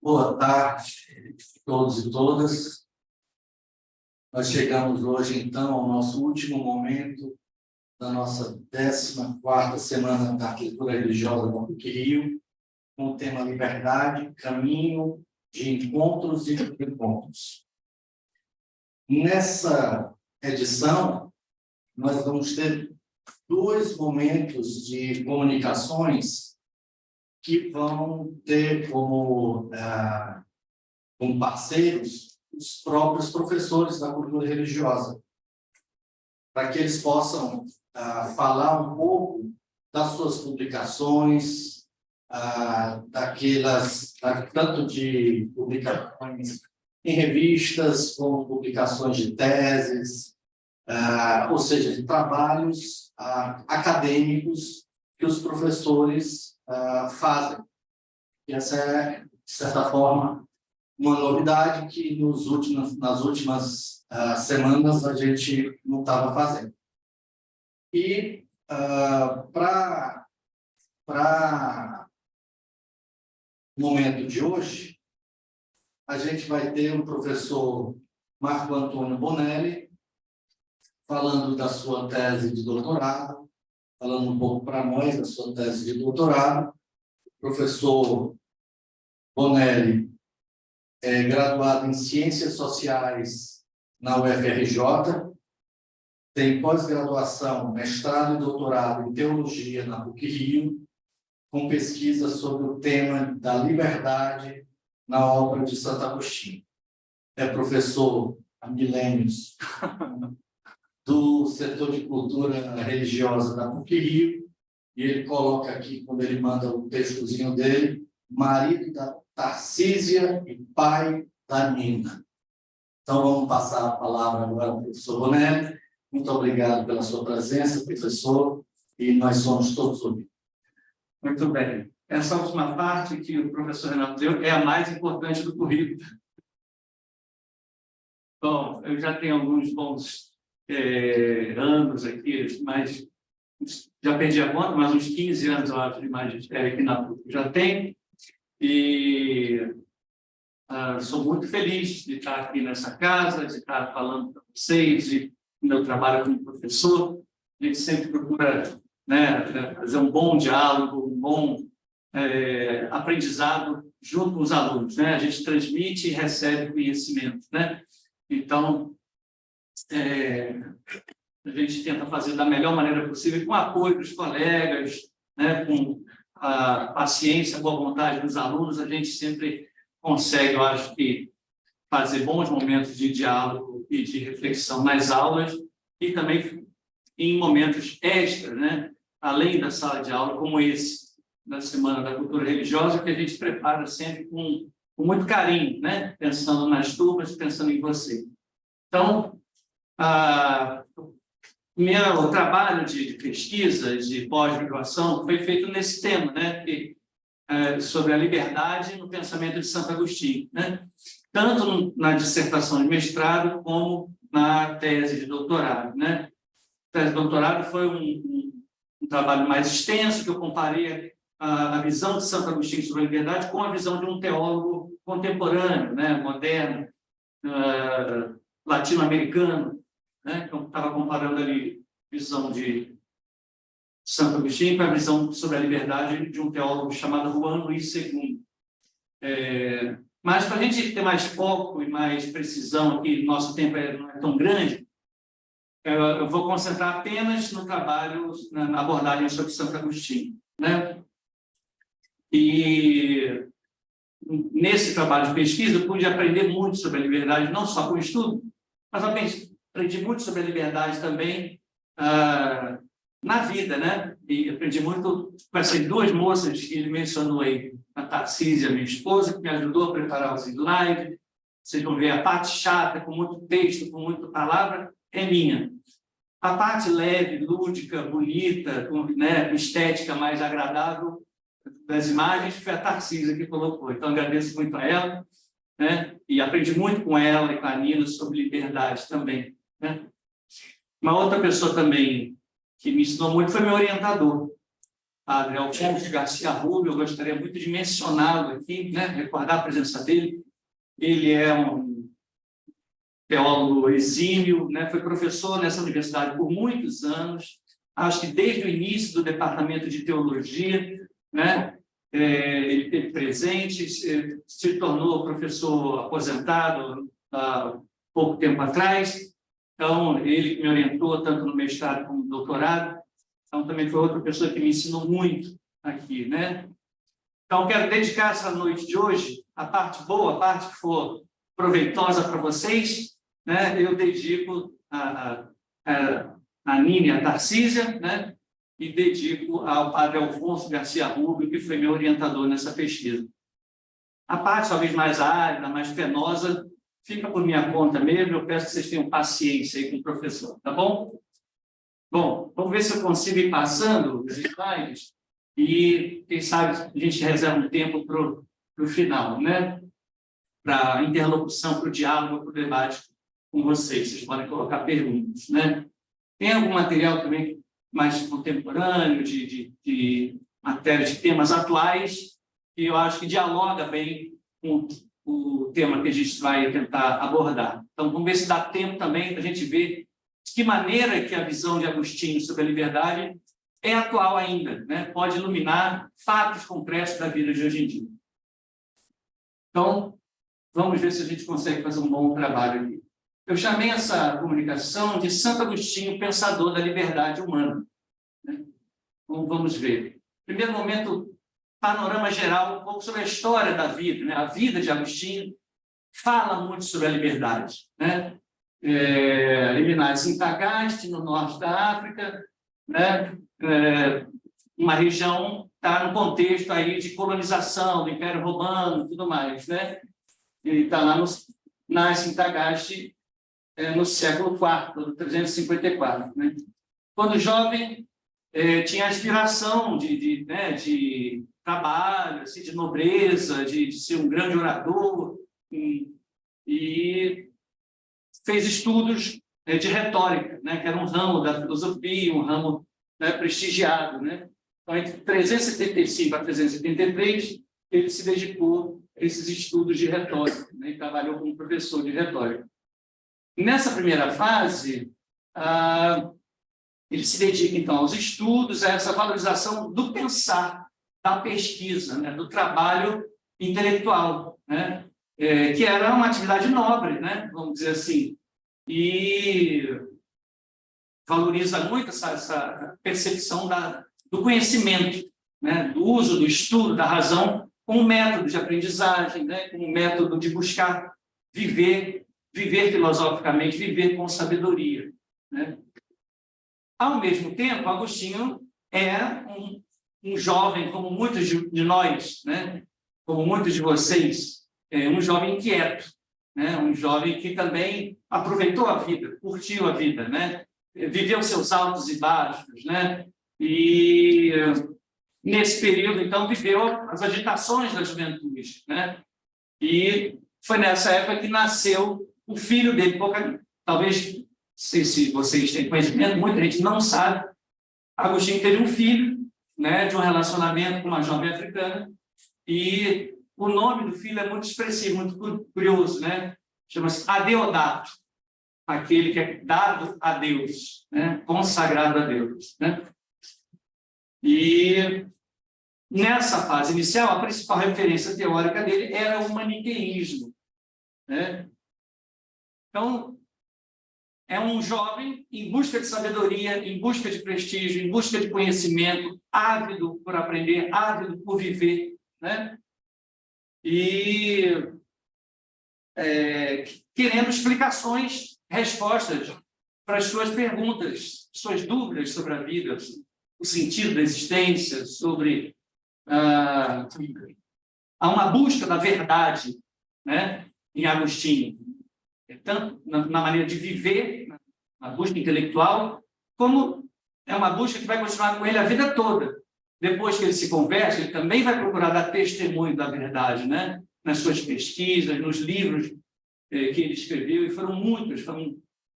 Boa tarde a todos e todas. Nós chegamos hoje, então, ao nosso último momento da nossa 14ª Semana da Cultura Religiosa da PUC-Rio, com o tema Liberdade, Caminho de Encontros e Encontros. Nessa edição, nós vamos ter 2 momentos de comunicações que vão ter como parceiros os próprios professores da cultura religiosa, para que eles possam falar um pouco das suas publicações, tanto de publicações em revistas, como publicações de teses, ou seja, de trabalhos acadêmicos que os professores fazem. E essa é, de certa forma, uma novidade que nas últimas semanas a gente não estava fazendo. E para o momento de hoje, a gente vai ter o professor Marco Antônio Bonelli falando da sua tese de doutorado, falando um pouco para nós da sua tese de doutorado. O professor Bonelli é graduado em Ciências Sociais na UFRJ, tem pós-graduação, mestrado e doutorado em Teologia na PUC-Rio, com pesquisa sobre o tema da liberdade na obra de Santo Agostinho. É professor há milênios do setor de cultura religiosa da PUC-Rio, e ele coloca aqui, quando ele manda o textozinho dele, marido da Tarcísia e pai da Nina. Então, vamos passar a palavra agora ao professor Bonelli. Muito obrigado pela sua presença, professor, e nós somos todos ouvidos. Muito bem. Essa última parte que o professor Renato deu é a mais importante do currículo. Bom, eu já tenho alguns bons anos aqui, mas já perdi a conta, mas uns 15 anos, eu acho, de magistério aqui na PUC já tenho. E sou muito feliz de estar aqui nessa casa, de estar falando para vocês, de meu trabalho como professor. A gente sempre procura, né, fazer um bom diálogo, um bom aprendizado junto com os alunos, né? A gente transmite e recebe conhecimento, né? Então, a gente tenta fazer da melhor maneira possível, com o apoio dos colegas, né, com a paciência, a boa vontade dos alunos, a gente sempre consegue, eu acho que, fazer bons momentos de diálogo e de reflexão nas aulas e também em momentos extras, né, além da sala de aula, como esse, da Semana da Cultura Religiosa, que a gente prepara sempre com muito carinho, né, pensando nas turmas, pensando em você. Então, meu trabalho de pesquisa, de pós-graduação, foi feito nesse tema, né? Sobre a liberdade no pensamento de Santo Agostinho, né? Tanto na dissertação de mestrado como na tese de doutorado, né? A tese de doutorado foi um trabalho mais extenso, que eu comparei a visão de Santo Agostinho sobre a liberdade com a visão de um teólogo contemporâneo, né? Moderno, latino-americano, né? Então, estava comparando ali a visão de Santo Agostinho com a visão sobre a liberdade de um teólogo chamado Juan Luís II. Mas, para a gente ter mais foco e mais precisão aqui, nosso tempo não é tão grande, eu vou concentrar apenas no trabalho, na abordagem sobre Santo Agostinho, né? E nesse trabalho de pesquisa, eu pude aprender muito sobre a liberdade, não só com o estudo, mas aprendi muito sobre a liberdade também na vida, né? E aprendi muito com essas 2 moças que ele mencionou aí, a Tarcísia, minha esposa, que me ajudou a preparar os slides. Vocês vão ver a parte chata, com muito texto, com muita palavra, é minha. A parte leve, lúdica, bonita, com estética mais agradável das imagens, foi a Tarcísia que colocou. Então, agradeço muito a ela, né? E aprendi muito com ela e com a Nina sobre liberdade também. né? Uma outra pessoa também que me ensinou muito foi meu orientador, Padre Alfonso Garcia Rubio. Eu gostaria muito de mencioná-lo aqui, né? Recordar a presença dele. Ele é um teólogo exímio, né? Foi professor nessa universidade por muitos anos, acho que desde o início do departamento de teologia, né? Ele esteve presente, se tornou professor aposentado há pouco tempo atrás. Então, ele me orientou tanto no mestrado como no doutorado. Então, também foi outra pessoa que me ensinou muito aqui, né? Então, quero dedicar essa noite de hoje, a parte boa, a parte que for proveitosa para vocês, né? Eu dedico a Nina e a Tarcísia, né? E dedico ao Padre Alfonso Garcia Rubio, que foi meu orientador nessa pesquisa. A parte talvez mais árida, mais penosa, fica por minha conta mesmo. Eu peço que vocês tenham paciência aí com o professor, tá bom? Bom, vamos ver se eu consigo ir passando os slides e, quem sabe, a gente reserva um tempo para o final, né? Para a interlocução, para o diálogo, para o debate com vocês. Vocês podem colocar perguntas, né? Tem algum material também mais contemporâneo, de matéria, de temas atuais, que eu acho que dialoga bem com o tema que a gente vai tentar abordar. Então, vamos ver se dá tempo também para a gente ver de que maneira que a visão de Agostinho sobre a liberdade é atual ainda, né? Pode iluminar fatos concretos da vida de hoje em dia. Então, vamos ver se a gente consegue fazer um bom trabalho aqui. Eu chamei essa comunicação de Santo Agostinho, pensador da liberdade humana, né? Então, vamos ver. Primeiro momento, panorama geral, um pouco sobre a história da vida, né? A vida de Agostinho fala muito sobre a liberdade, né? Liminares em Tagaste, no norte da África, né? Uma região está no contexto aí de colonização do Império Romano e tudo mais, né? Ele está lá, nasce em Tagaste no século IV, 354, né? Quando jovem, tinha aspiração de trabalho, assim, de nobreza, de ser um grande orador, e fez estudos de retórica, né, que era um ramo da filosofia, um ramo, né, prestigiado, né? Então, entre 375 a 373, ele se dedicou a esses estudos de retórica, né, e trabalhou como professor de retórica. Nessa primeira fase, ele se dedica, então, aos estudos, a essa valorização do pensar, da pesquisa, né, do trabalho intelectual, né, que era uma atividade nobre, né, vamos dizer assim, e valoriza muito essa percepção do conhecimento, né, do uso do estudo, da razão, como método de aprendizagem, né, como método de buscar viver filosoficamente, viver com sabedoria, né? Ao mesmo tempo, Agostinho é um jovem, como muitos de nós, né? Como muitos de vocês, um jovem inquieto, né? Um jovem que também aproveitou a vida, curtiu a vida, né? Viveu seus altos e baixos, né? E nesse período, então, viveu as agitações da juventude, né? E foi nessa época que nasceu o filho dele. Talvez, não sei se vocês têm conhecimento, muita gente não sabe, Agostinho teve um filho, né, de um relacionamento com uma jovem africana, e o nome do filho é muito expressivo, muito curioso, né? Chama-se Adeodato, aquele que é dado a Deus, né? Consagrado a Deus, né? E nessa fase inicial, a principal referência teórica dele era o maniqueísmo, né? Então, é um jovem em busca de sabedoria, em busca de prestígio, em busca de conhecimento, ávido por aprender, ávido por viver, né? E querendo explicações, respostas para as suas perguntas, suas dúvidas sobre a vida, o sentido da existência, sobre há uma busca da verdade, né, em Agostinho, tanto na maneira de viver, na busca intelectual, como é uma busca que vai continuar com ele a vida toda. Depois que ele se converte, ele também vai procurar dar testemunho da verdade, né, nas suas pesquisas, nos livros que ele escreveu, e foram muitos, foram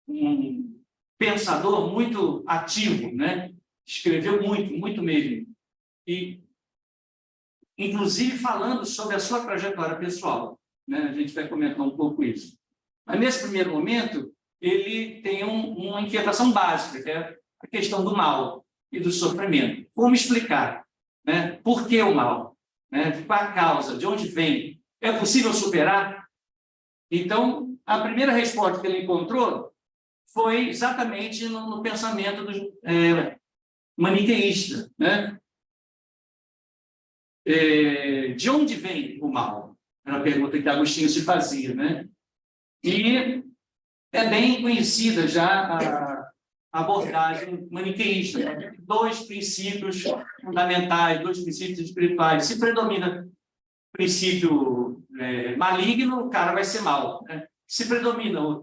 um pensador muito ativo, né? Escreveu muito, muito mesmo. E, inclusive, falando sobre a sua trajetória pessoal, né? A gente vai comentar um pouco isso. Mas, nesse primeiro momento, ele tem uma inquietação básica, que é a questão do mal e do sofrimento. Como explicar, né? Por que o mal? Né? Qual a causa? De onde vem? É possível superar? Então, a primeira resposta que ele encontrou foi exatamente no pensamento maniqueísta, né? De onde vem o mal? Era a pergunta que Agostinho se fazia, né? E é bem conhecida já a abordagem maniqueísta. Dois princípios fundamentais, dois princípios espirituais. Se predomina o princípio maligno, o cara vai ser mal, né? Se predomina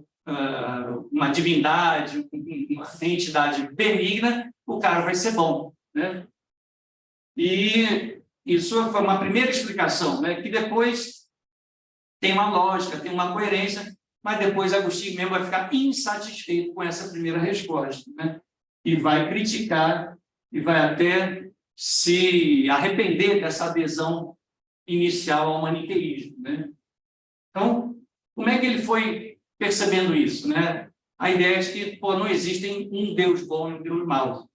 uma divindade, uma entidade benigna, o cara vai ser bom, né? E isso foi uma primeira explicação, né? Que depois tem uma lógica, tem uma coerência, mas depois Agostinho mesmo vai ficar insatisfeito com essa primeira resposta, né? E vai criticar, e vai até se arrepender dessa adesão inicial ao maniqueísmo, né? Então, como é que ele foi percebendo isso, né? A ideia é que não existe um Deus bom e um Deus mau,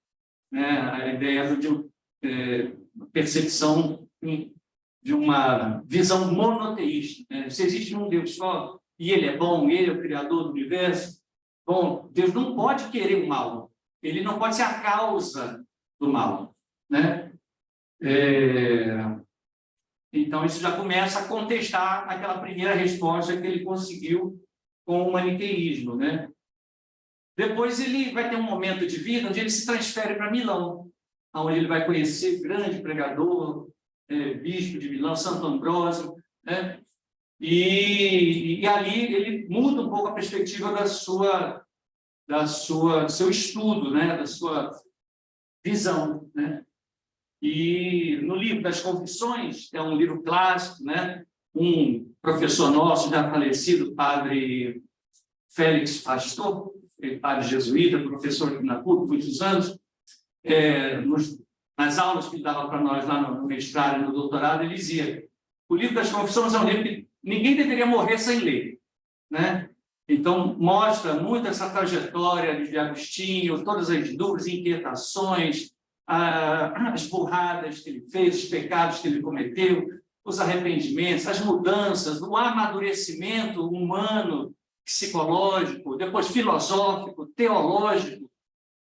né? A ideia de uma percepção de uma visão monoteísta, né? Se existe um Deus só, e ele é bom, ele é o criador do universo, bom, Deus não pode querer o mal, ele não pode ser a causa do mal, né? Então, isso já começa a contestar aquela primeira resposta que ele conseguiu com o maniqueísmo, né? Depois ele vai ter um momento de vida onde ele se transfere para Milão, onde ele vai conhecer o grande pregador, bispo de Milão, Santo Ambrósio, né? E ali ele muda um pouco a perspectiva do seu estudo, né? Da sua visão, né? E no livro das Confissões, é um livro clássico, né? Um professor nosso, já falecido, padre Félix Pastor, padre jesuíta, professor aqui na PUC, muitos anos, nas aulas que ele dava para nós lá no mestrado e no doutorado, ele dizia: o livro das Confissões é um livro que ninguém deveria morrer sem ler, né? Então, mostra muito essa trajetória de Agostinho, todas as dúvidas, inquietações, as burradas que ele fez, os pecados que ele cometeu, os arrependimentos, as mudanças, o amadurecimento humano, psicológico, depois filosófico, teológico.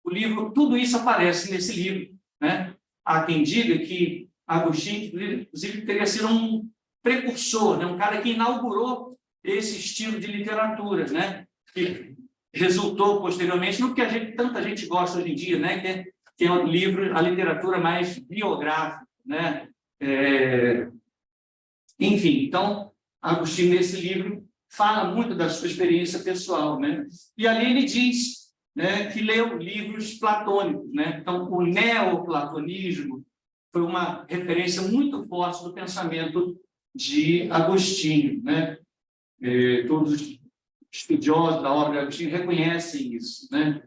O livro, tudo isso aparece nesse livro, né? Há quem diga que Agostinho, inclusive, teria sido um precursor, né? Um cara que inaugurou esse estilo de literatura, né? Que resultou posteriormente no que tanta gente gosta hoje em dia, né? Que é o livro, a literatura mais biográfica, né? Enfim, então, Agostinho, nesse livro, fala muito da sua experiência pessoal, né? E ali ele diz, né, que leu livros platônicos, né? Então, o neoplatonismo foi uma referência muito forte do pensamento de Agostinho, né? Todos os estudiosos da obra de Agostinho reconhecem isso, né?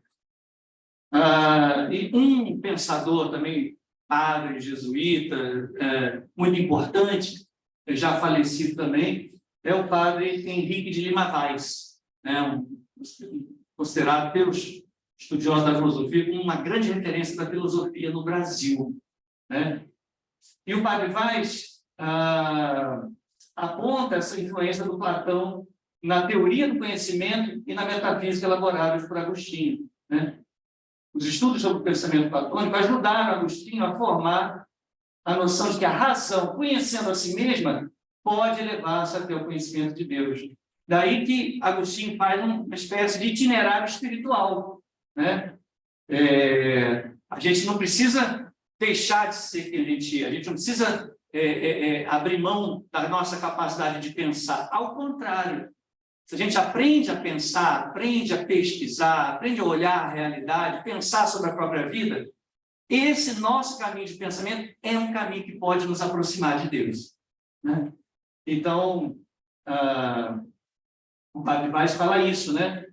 E um pensador também, padre jesuíta, muito importante, já falecido também, é o padre Henrique de Lima Vaz, né? Considerado pelos estudiosos da filosofia como uma grande referência da filosofia no Brasil, né? E o padre Vaz aponta essa influência do Platão na teoria do conhecimento e na metafísica elaboradas por Agostinho, né? Os estudos sobre o pensamento platônico ajudaram Agostinho a formar a noção de que a razão, conhecendo a si mesma, pode levar-se até o conhecimento de Deus. Daí que Agostinho faz uma espécie de itinerário espiritual, né? A gente não precisa deixar de ser quem a gente não precisa abrir mão da nossa capacidade de pensar. Ao contrário, se a gente aprende a pensar, aprende a pesquisar, aprende a olhar a realidade, pensar sobre a própria vida, esse nosso caminho de pensamento é um caminho que pode nos aproximar de Deus, né? Então, o padre Vaz fala isso, né?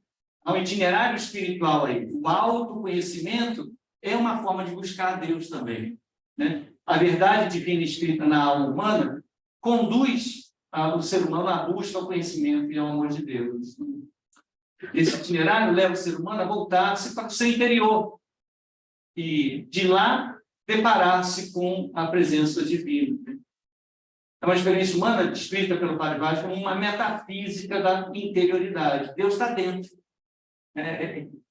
Há um itinerário espiritual aí. O autoconhecimento é uma forma de buscar a Deus também, né? A verdade divina escrita na alma humana conduz o ser humano à busca ao conhecimento e ao amor de Deus. Esse itinerário leva o ser humano a voltar-se para o seu interior e, de lá, deparar-se com a presença divina. É uma experiência humana descrita pelo Padre Vaz como uma metafísica da interioridade. Deus está dentro.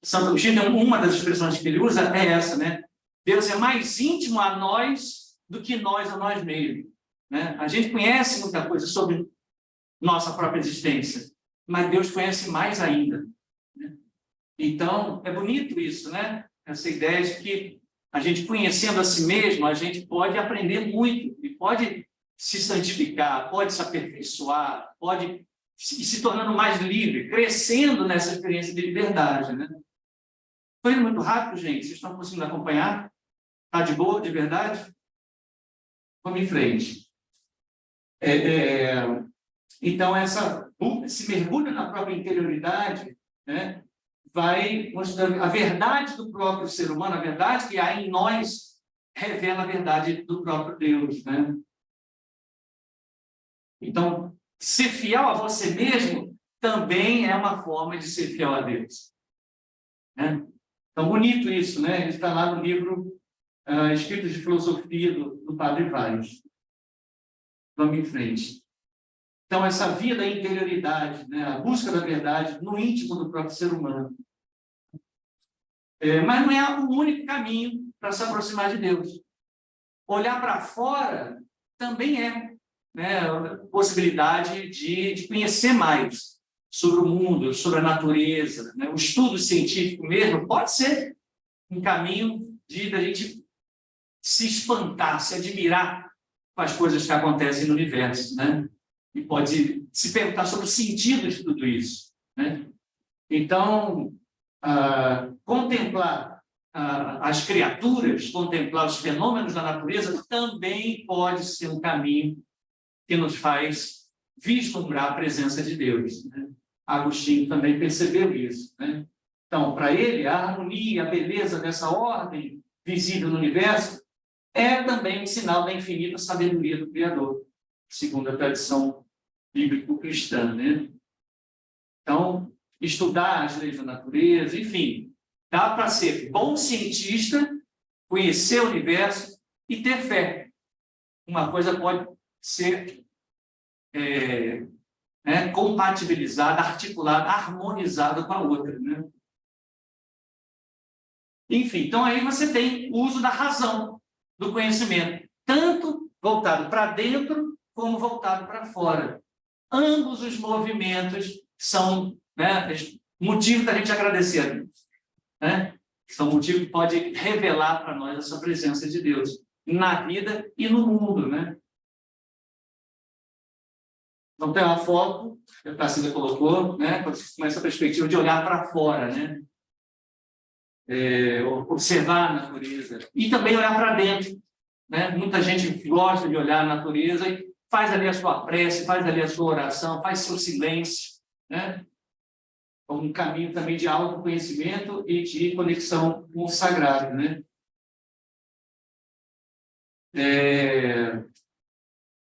Santo Agostinho, uma das expressões que ele usa é essa, né? Deus é mais íntimo a nós do que nós a nós mesmos, né? A gente conhece muita coisa sobre nossa própria existência, mas Deus conhece mais ainda, né? Então, é bonito isso, né? Essa ideia de que a gente conhecendo a si mesmo, a gente pode aprender muito e pode se santificar, pode se aperfeiçoar, pode ir se tornando mais livre, crescendo nessa experiência de liberdade, né? Foi indo muito rápido, gente? Vocês estão conseguindo acompanhar? Está de boa, de verdade? Vamos em frente. Então, esse mergulho na própria interioridade, né, vai mostrando a verdade do próprio ser humano, a verdade que há em nós, revela a verdade do próprio Deus, né? Então, ser fiel a você mesmo também é uma forma de ser fiel a Deus, né? Então, bonito isso, né? Ele está lá no livro Escritos de Filosofia do Padre Vaz. Vamos em frente. Então, essa via da interioridade, né? A busca da verdade no íntimo do próprio ser humano. Mas não é o único caminho para se aproximar de Deus. Olhar para fora também é, né, possibilidade de conhecer mais sobre o mundo, sobre a natureza, né? O estudo científico mesmo pode ser um caminho da gente se espantar, se admirar com as coisas que acontecem no universo, né? E pode se perguntar sobre o sentido de tudo isso, né? Então, contemplar as criaturas, contemplar os fenômenos da natureza também pode ser um caminho que nos faz vislumbrar a presença de Deus, né? Agostinho também percebeu isso, né? Então, para ele, a harmonia, a beleza dessa ordem visível no universo é também um sinal da infinita sabedoria do Criador, segundo a tradição bíblico-cristã, né? Então, estudar as leis da natureza, enfim, dá para ser bom cientista, conhecer o universo e ter fé. Uma coisa pode ser compatibilizada, articulada, harmonizada com a outra, né? Enfim, então aí você tem o uso da razão, do conhecimento, tanto voltado para dentro como voltado para fora. Ambos os movimentos são, né, motivo da gente agradecer a Deus, né? São motivo que pode revelar para nós essa presença de Deus na vida e no mundo, né? Então, tem uma foto que a Tarsila colocou, né, com essa perspectiva de olhar para fora, né? Observar a natureza e também olhar para dentro, né? Muita gente gosta de olhar a natureza e faz ali a sua prece, faz ali a sua oração, faz seu silêncio, né? Um caminho também de autoconhecimento e de conexão com o sagrado, né?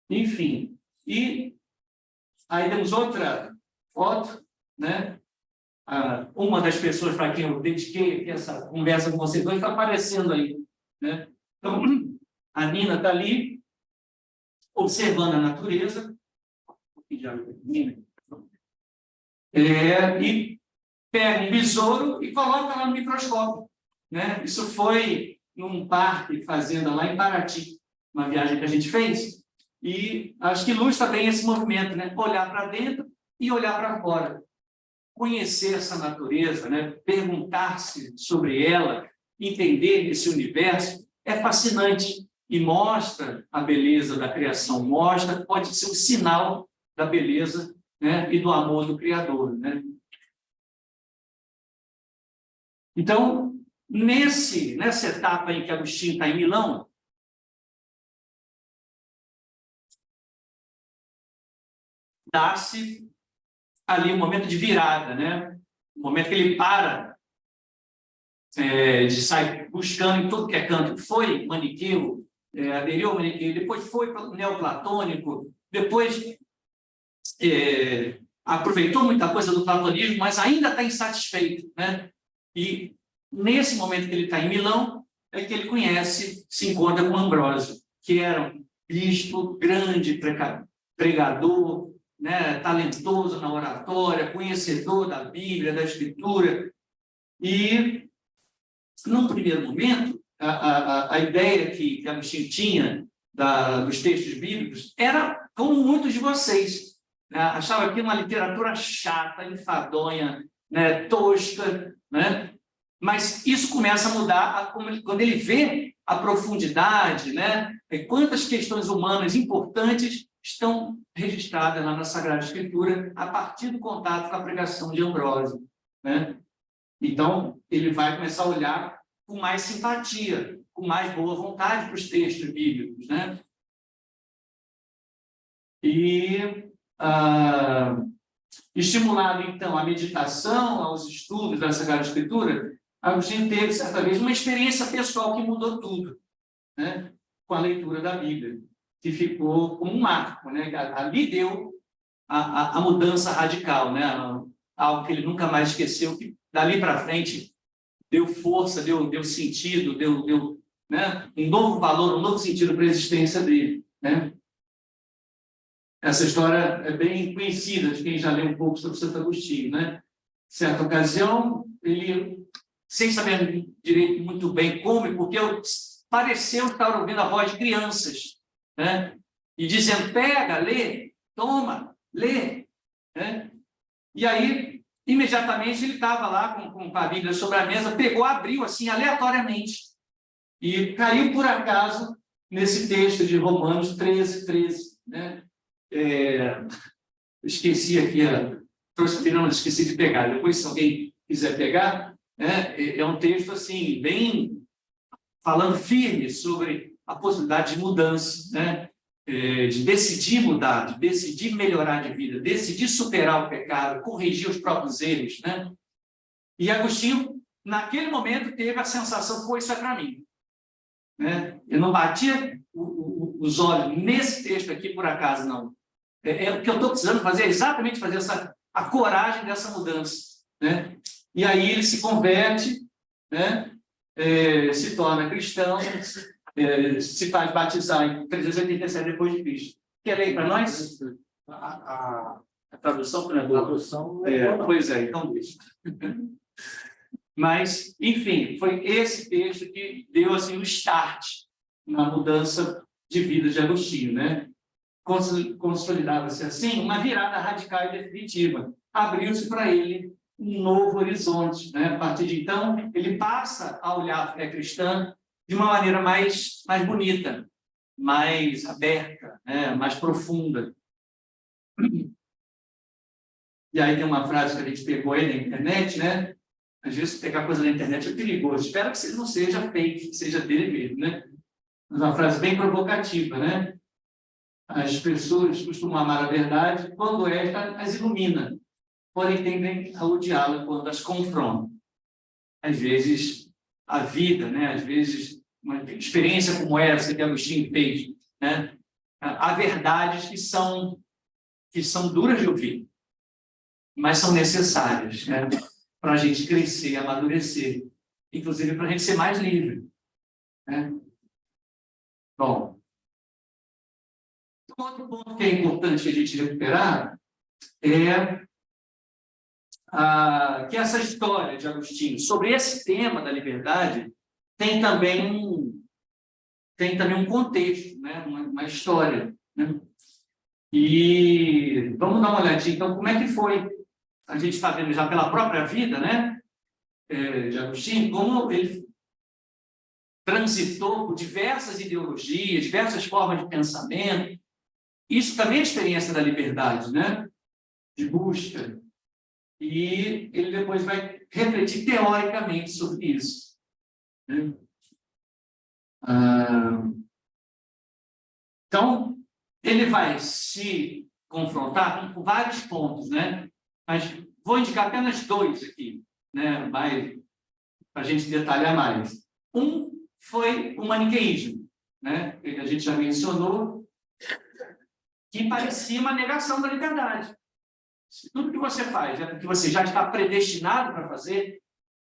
Enfim, e aí temos outra foto, né? Uma das pessoas para quem eu dediquei essa conversa com vocês dois está aparecendo aí, né? Então, a Nina está ali, observando a natureza, e pega um besouro e coloca lá no microscópio, né? Isso foi num parque, fazenda lá em Paraty, uma viagem que a gente fez, e acho que ilustra bem esse movimento, né? Olhar para dentro e olhar para fora. Conhecer essa natureza, né? Perguntar-se sobre ela, entender esse universo, é fascinante e mostra a beleza da criação, pode ser um sinal da beleza, né, e do amor do Criador, né? Então, nessa etapa em que Agostinho está em Milão, dá-se ali um momento de virada, né? no momento que ele para de sair buscando em tudo que é canto, foi maniqueu, aderiu ao maniqueu, depois foi para o neoplatônico, depois aproveitou muita coisa do platonismo, mas ainda está insatisfeito, né? E nesse momento que ele está em Milão, é que ele se encontra com Ambrósio, que era um bispo grande, pregador, né? Talentoso na oratória, conhecedor da Bíblia, da Escritura. E, num primeiro momento, a ideia que Agostinho tinha dos textos bíblicos era como muitos de vocês, né? Achava aquilo uma literatura chata, enfadonha, né? Tosca, né? Mas isso começa a mudar quando ele vê a profundidade, né? E quantas questões humanas importantes estão registradas lá na Sagrada Escritura a partir do contato com a pregação de Ambrósio, né? Então, ele vai começar a olhar com mais simpatia, com mais boa vontade para os textos bíblicos, né? E, estimulado, então, a meditação, aos estudos da Sagrada Escritura, Agostinho teve, certa vez, uma experiência pessoal que mudou tudo, né? Com a leitura da Bíblia, que ficou como um marco, né? Ali deu a mudança radical, né? Algo que ele nunca mais esqueceu, que dali para frente deu força, deu sentido, deu né? Um novo valor, um novo sentido para a existência dele, né? Essa história é bem conhecida de quem já leu um pouco sobre Santo Agostinho, né? Certa ocasião, ele, sem saber direito muito bem como e porque, pareceu estar ouvindo a voz de crianças, né? E dizendo: pega, lê, toma, lê, né? E aí, imediatamente, ele estava lá com a Bíblia sobre a mesa, pegou, abriu assim, aleatoriamente, e caiu por acaso nesse texto de Romanos 13, né? Esqueci aqui, não esqueci de pegar, depois se alguém quiser pegar, né? É um texto assim, bem falando firme sobre a possibilidade de mudança, né? De decidir mudar, de decidir melhorar de vida, decidir superar o pecado, corrigir os próprios erros, né? E Agostinho, naquele momento, teve a sensação: pô, isso é para mim, né? Eu não batia os olhos nesse texto aqui por acaso, não. O que eu estou precisando fazer é exatamente fazer a coragem dessa mudança, né? E aí ele se converte, né? Se torna cristão, se faz batizar em 387 depois de Cristo. Quer ler para nós? A tradução não é boa. Tradução pois é, então deixa. Mas, enfim, foi esse texto que deu assim, o start na mudança de vida de Agostinho, né? Consolidava-se assim uma virada radical e definitiva. Abriu-se para ele um novo horizonte, né? A partir de então, ele passa a olhar a fé cristã de uma maneira mais bonita, mais aberta, né? Mais profunda. E aí tem uma frase que a gente pegou aí na internet, né? Às vezes pegar coisa na internet é perigoso. Espero que não seja fake, que seja dele mesmo, né? Mas uma frase bem provocativa, né? As pessoas costumam amar a verdade quando esta as ilumina, porém tendem a odiá-la quando as confronta. Às vezes, a vida, né? Às vezes, uma experiência como essa que Agostinho fez, né? Há verdades que são duras de ouvir, mas são necessárias, né? Para a gente crescer, amadurecer, inclusive para a gente ser mais livre, né? Bom, um outro ponto que é importante a gente recuperar é que essa história de Agostinho sobre esse tema da liberdade tem também um contexto, né? Uma história, né? E vamos dar uma olhadinha, então, como é que foi. A gente está vendo já pela própria vida, né? De Agostinho, como ele transitou por diversas ideologias, diversas formas de pensamento. Isso também é experiência da liberdade, né? De busca. E ele depois vai refletir teoricamente sobre isso, né? Então, ele vai se confrontar com vários pontos, né? Mas Vou indicar apenas dois aqui, né? Para a gente detalhar mais. Um foi o maniqueísmo, né? Que a gente já mencionou, que parecia uma negação da liberdade. Se tudo que você faz é porque você já está predestinado para fazer,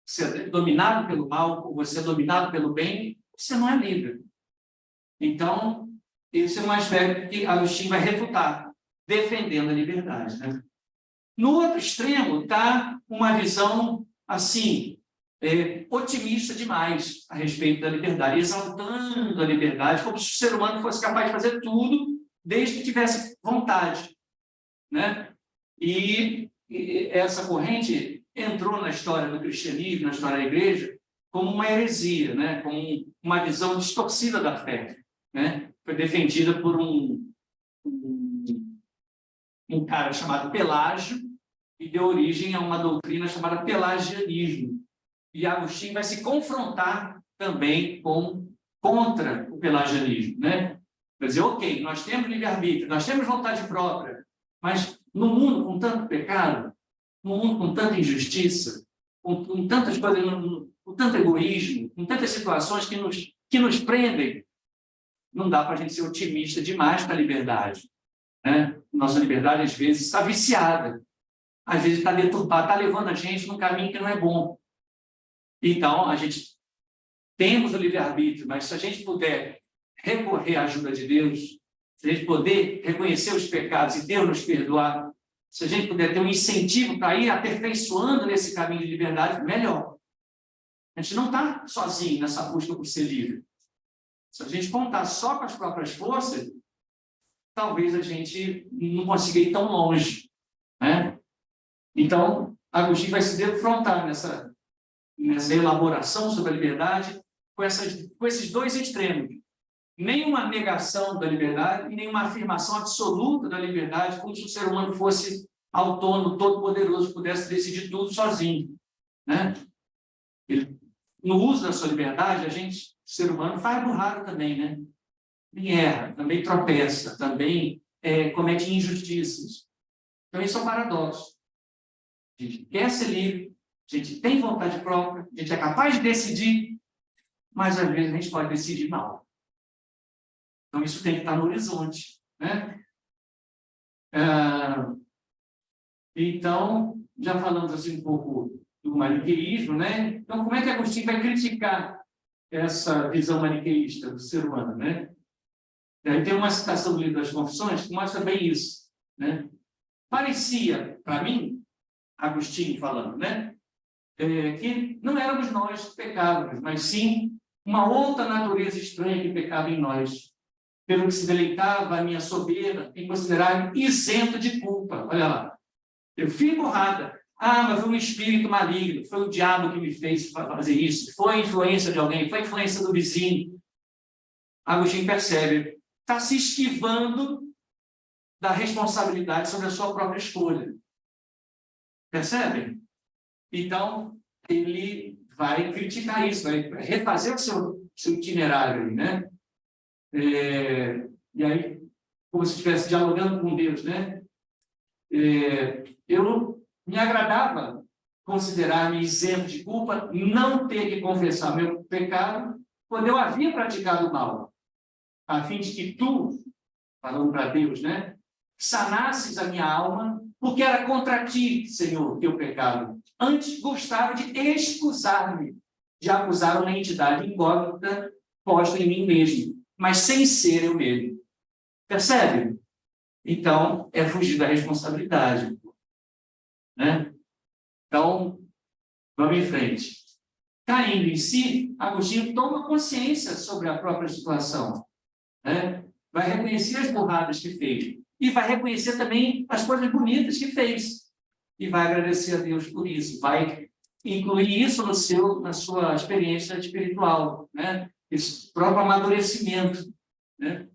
você é dominado pelo mal, ou você é dominado pelo bem, você não é livre. Então, esse é um aspecto que Agostinho vai refutar, defendendo a liberdade, né? No outro extremo está uma visão, assim, otimista demais a respeito da liberdade, exaltando a liberdade, como se o ser humano fosse capaz de fazer tudo, desde que tivesse vontade, né? E essa corrente entrou na história do cristianismo, na história da igreja, como uma heresia, né? Como uma visão distorcida da fé, né? Foi defendida por um cara chamado Pelágio, e deu origem a uma doutrina chamada pelagianismo. E Agostinho vai se confrontar também contra o pelagianismo, né? Vai dizer, ok, nós temos livre-arbítrio, nós temos vontade própria, mas no mundo com tanto pecado, no mundo com tanta injustiça, com tantas coisas, com tanto egoísmo, com tantas situações que nos prendem, não dá para a gente ser otimista demais para a liberdade, né? Nossa liberdade, às vezes, está viciada, às vezes está deturpada, está levando a gente num caminho que não é bom. Então, a gente temos o livre-arbítrio, mas se a gente puder recorrer à ajuda de Deus, se a gente puder reconhecer os pecados e Deus nos perdoar, se a gente puder ter um incentivo para ir aperfeiçoando nesse caminho de liberdade, melhor. A gente não está sozinho nessa busca por ser livre. Se a gente contar só com as próprias forças, talvez a gente não consiga ir tão longe, né? Então, Agostinho vai se defrontar nessa elaboração sobre a liberdade com esses dois extremos. Nenhuma negação da liberdade e nenhuma afirmação absoluta da liberdade, como se o ser humano fosse autônomo, todo-poderoso, pudesse decidir tudo sozinho, né? No uso da sua liberdade, o ser humano, faz burrada também, né? Também erra, também tropeça, também comete injustiças. Então, isso é um paradoxo. A gente quer ser livre, a gente tem vontade própria, a gente é capaz de decidir, mas às vezes a gente pode decidir mal. Então, isso tem que estar no horizonte, né? Então, já falamos assim um pouco do maniqueísmo, né? Então, como é que Agostinho vai criticar essa visão maniqueísta do ser humano, né? Aí tem uma citação do Livro das Confissões que mostra bem isso, né? Parecia, para mim, Agostinho falando, né? Que não éramos nós que pecávamos, mas sim uma outra natureza estranha que pecava em nós, pelo que se deleitava a minha soberba em considerar-me isento de culpa. Olha lá, eu fui empurrada. Mas foi um espírito maligno, foi o diabo que me fez fazer isso, foi a influência de alguém, foi a influência do vizinho. Agostinho percebe, está se esquivando da responsabilidade sobre a sua própria escolha. Percebem? Então, ele vai criticar isso, vai refazer o seu itinerário, né? E aí, como se estivesse dialogando com Deus, né? Eu me agradava considerar-me isento de culpa, não ter que confessar meu pecado, quando eu havia praticado mal, a fim de que tu, falando para Deus, né? Sanasses a minha alma, porque era contra ti, Senhor, que eu pecado. Antes gostava de excusar-me, de acusar uma entidade incógnita posta em mim mesmo, mas sem ser eu mesmo. Percebe? Então, é fugir da responsabilidade, né? Então, vamos em frente. Caindo em si, Agostinho toma consciência sobre a própria situação, né? Vai reconhecer as burradas que fez e vai reconhecer também as coisas bonitas que fez e vai agradecer a Deus por isso, vai incluir isso na sua experiência espiritual, né? Esse próprio amadurecimento, né?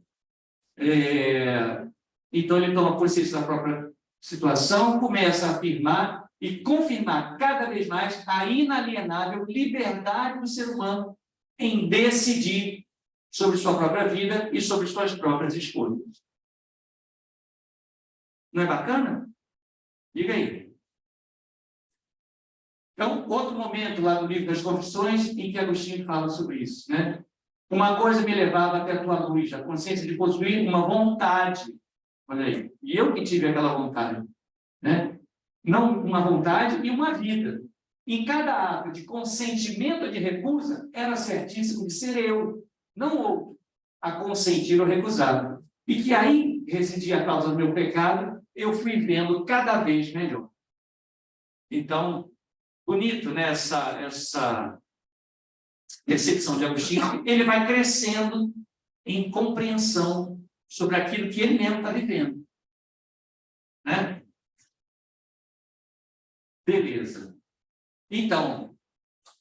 Então ele toma consciência da própria situação, começa a afirmar e confirmar cada vez mais a inalienável liberdade do ser humano em decidir sobre sua própria vida e sobre suas próprias escolhas. Não é bacana? Diga aí. Então, outro momento lá no livro das Confissões em que Agostinho fala sobre isso, né? Uma coisa me levava até a tua luz, a consciência de possuir uma vontade. Olha aí, e eu que tive aquela vontade, né? Não uma vontade e uma vida. Em cada ato de consentimento ou de recusa, era certíssimo de ser eu, não o outro, a consentir ou recusar. E que aí residia a causa do meu pecado, eu fui vendo cada vez melhor. Então, bonito, né? Essa percepção de Agostinho, ele vai crescendo em compreensão sobre aquilo que ele mesmo está vivendo. Né? Beleza. Então,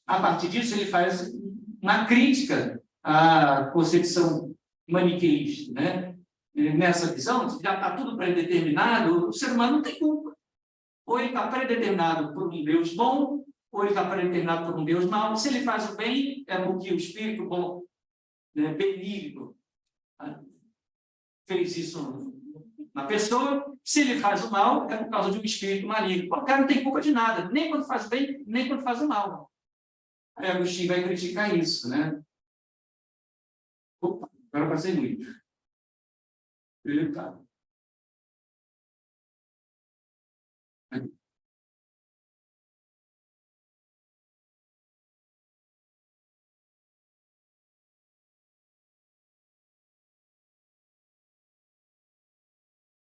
a partir disso, ele faz uma crítica à concepção maniqueísta, né? Nessa visão, já está tudo predeterminado, o ser humano não tem culpa. Ou ele está predeterminado por um Deus bom, ou ele está predeterminado por um Deus mau. Se ele faz o bem, é porque o Espírito bom, né, benigno, fez isso na pessoa. Se ele faz o mal, é por causa de um espírito maligno. O cara não tem culpa de nada, nem quando faz o bem, nem quando faz o mal. Aí Agostinho vai criticar isso, né? Opa, agora passei muito. Eita.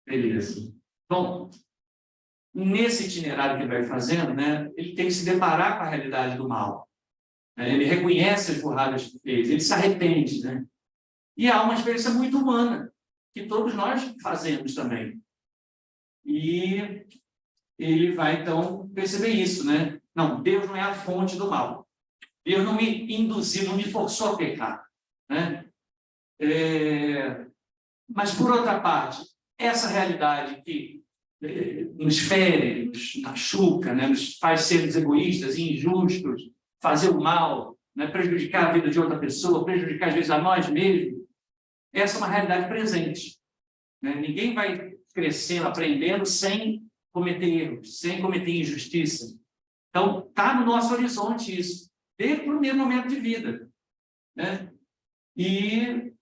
Beleza. Bom, nesse itinerário que ele vai fazendo, né, ele tem que se deparar com a realidade do mal. Né? Ele reconhece as burradas que fez, ele se arrepende. Né? E há uma experiência muito humana, que todos nós fazemos também. E ele vai, então, perceber isso. Né? Não, Deus não é a fonte do mal. Deus não me induziu, não me forçou a pecar. Né? Mas, por outra parte, essa realidade que nos fere, nos machuca, né? Nos faz sermos egoístas, injustos, fazer o mal, né? Prejudicar a vida de outra pessoa, prejudicar, às vezes, a nós mesmos, essa é uma realidade presente. Né? Ninguém vai crescendo, aprendendo, sem cometer erros, sem cometer injustiça. Então, está no nosso horizonte isso, desde o primeiro momento de vida. Né? E,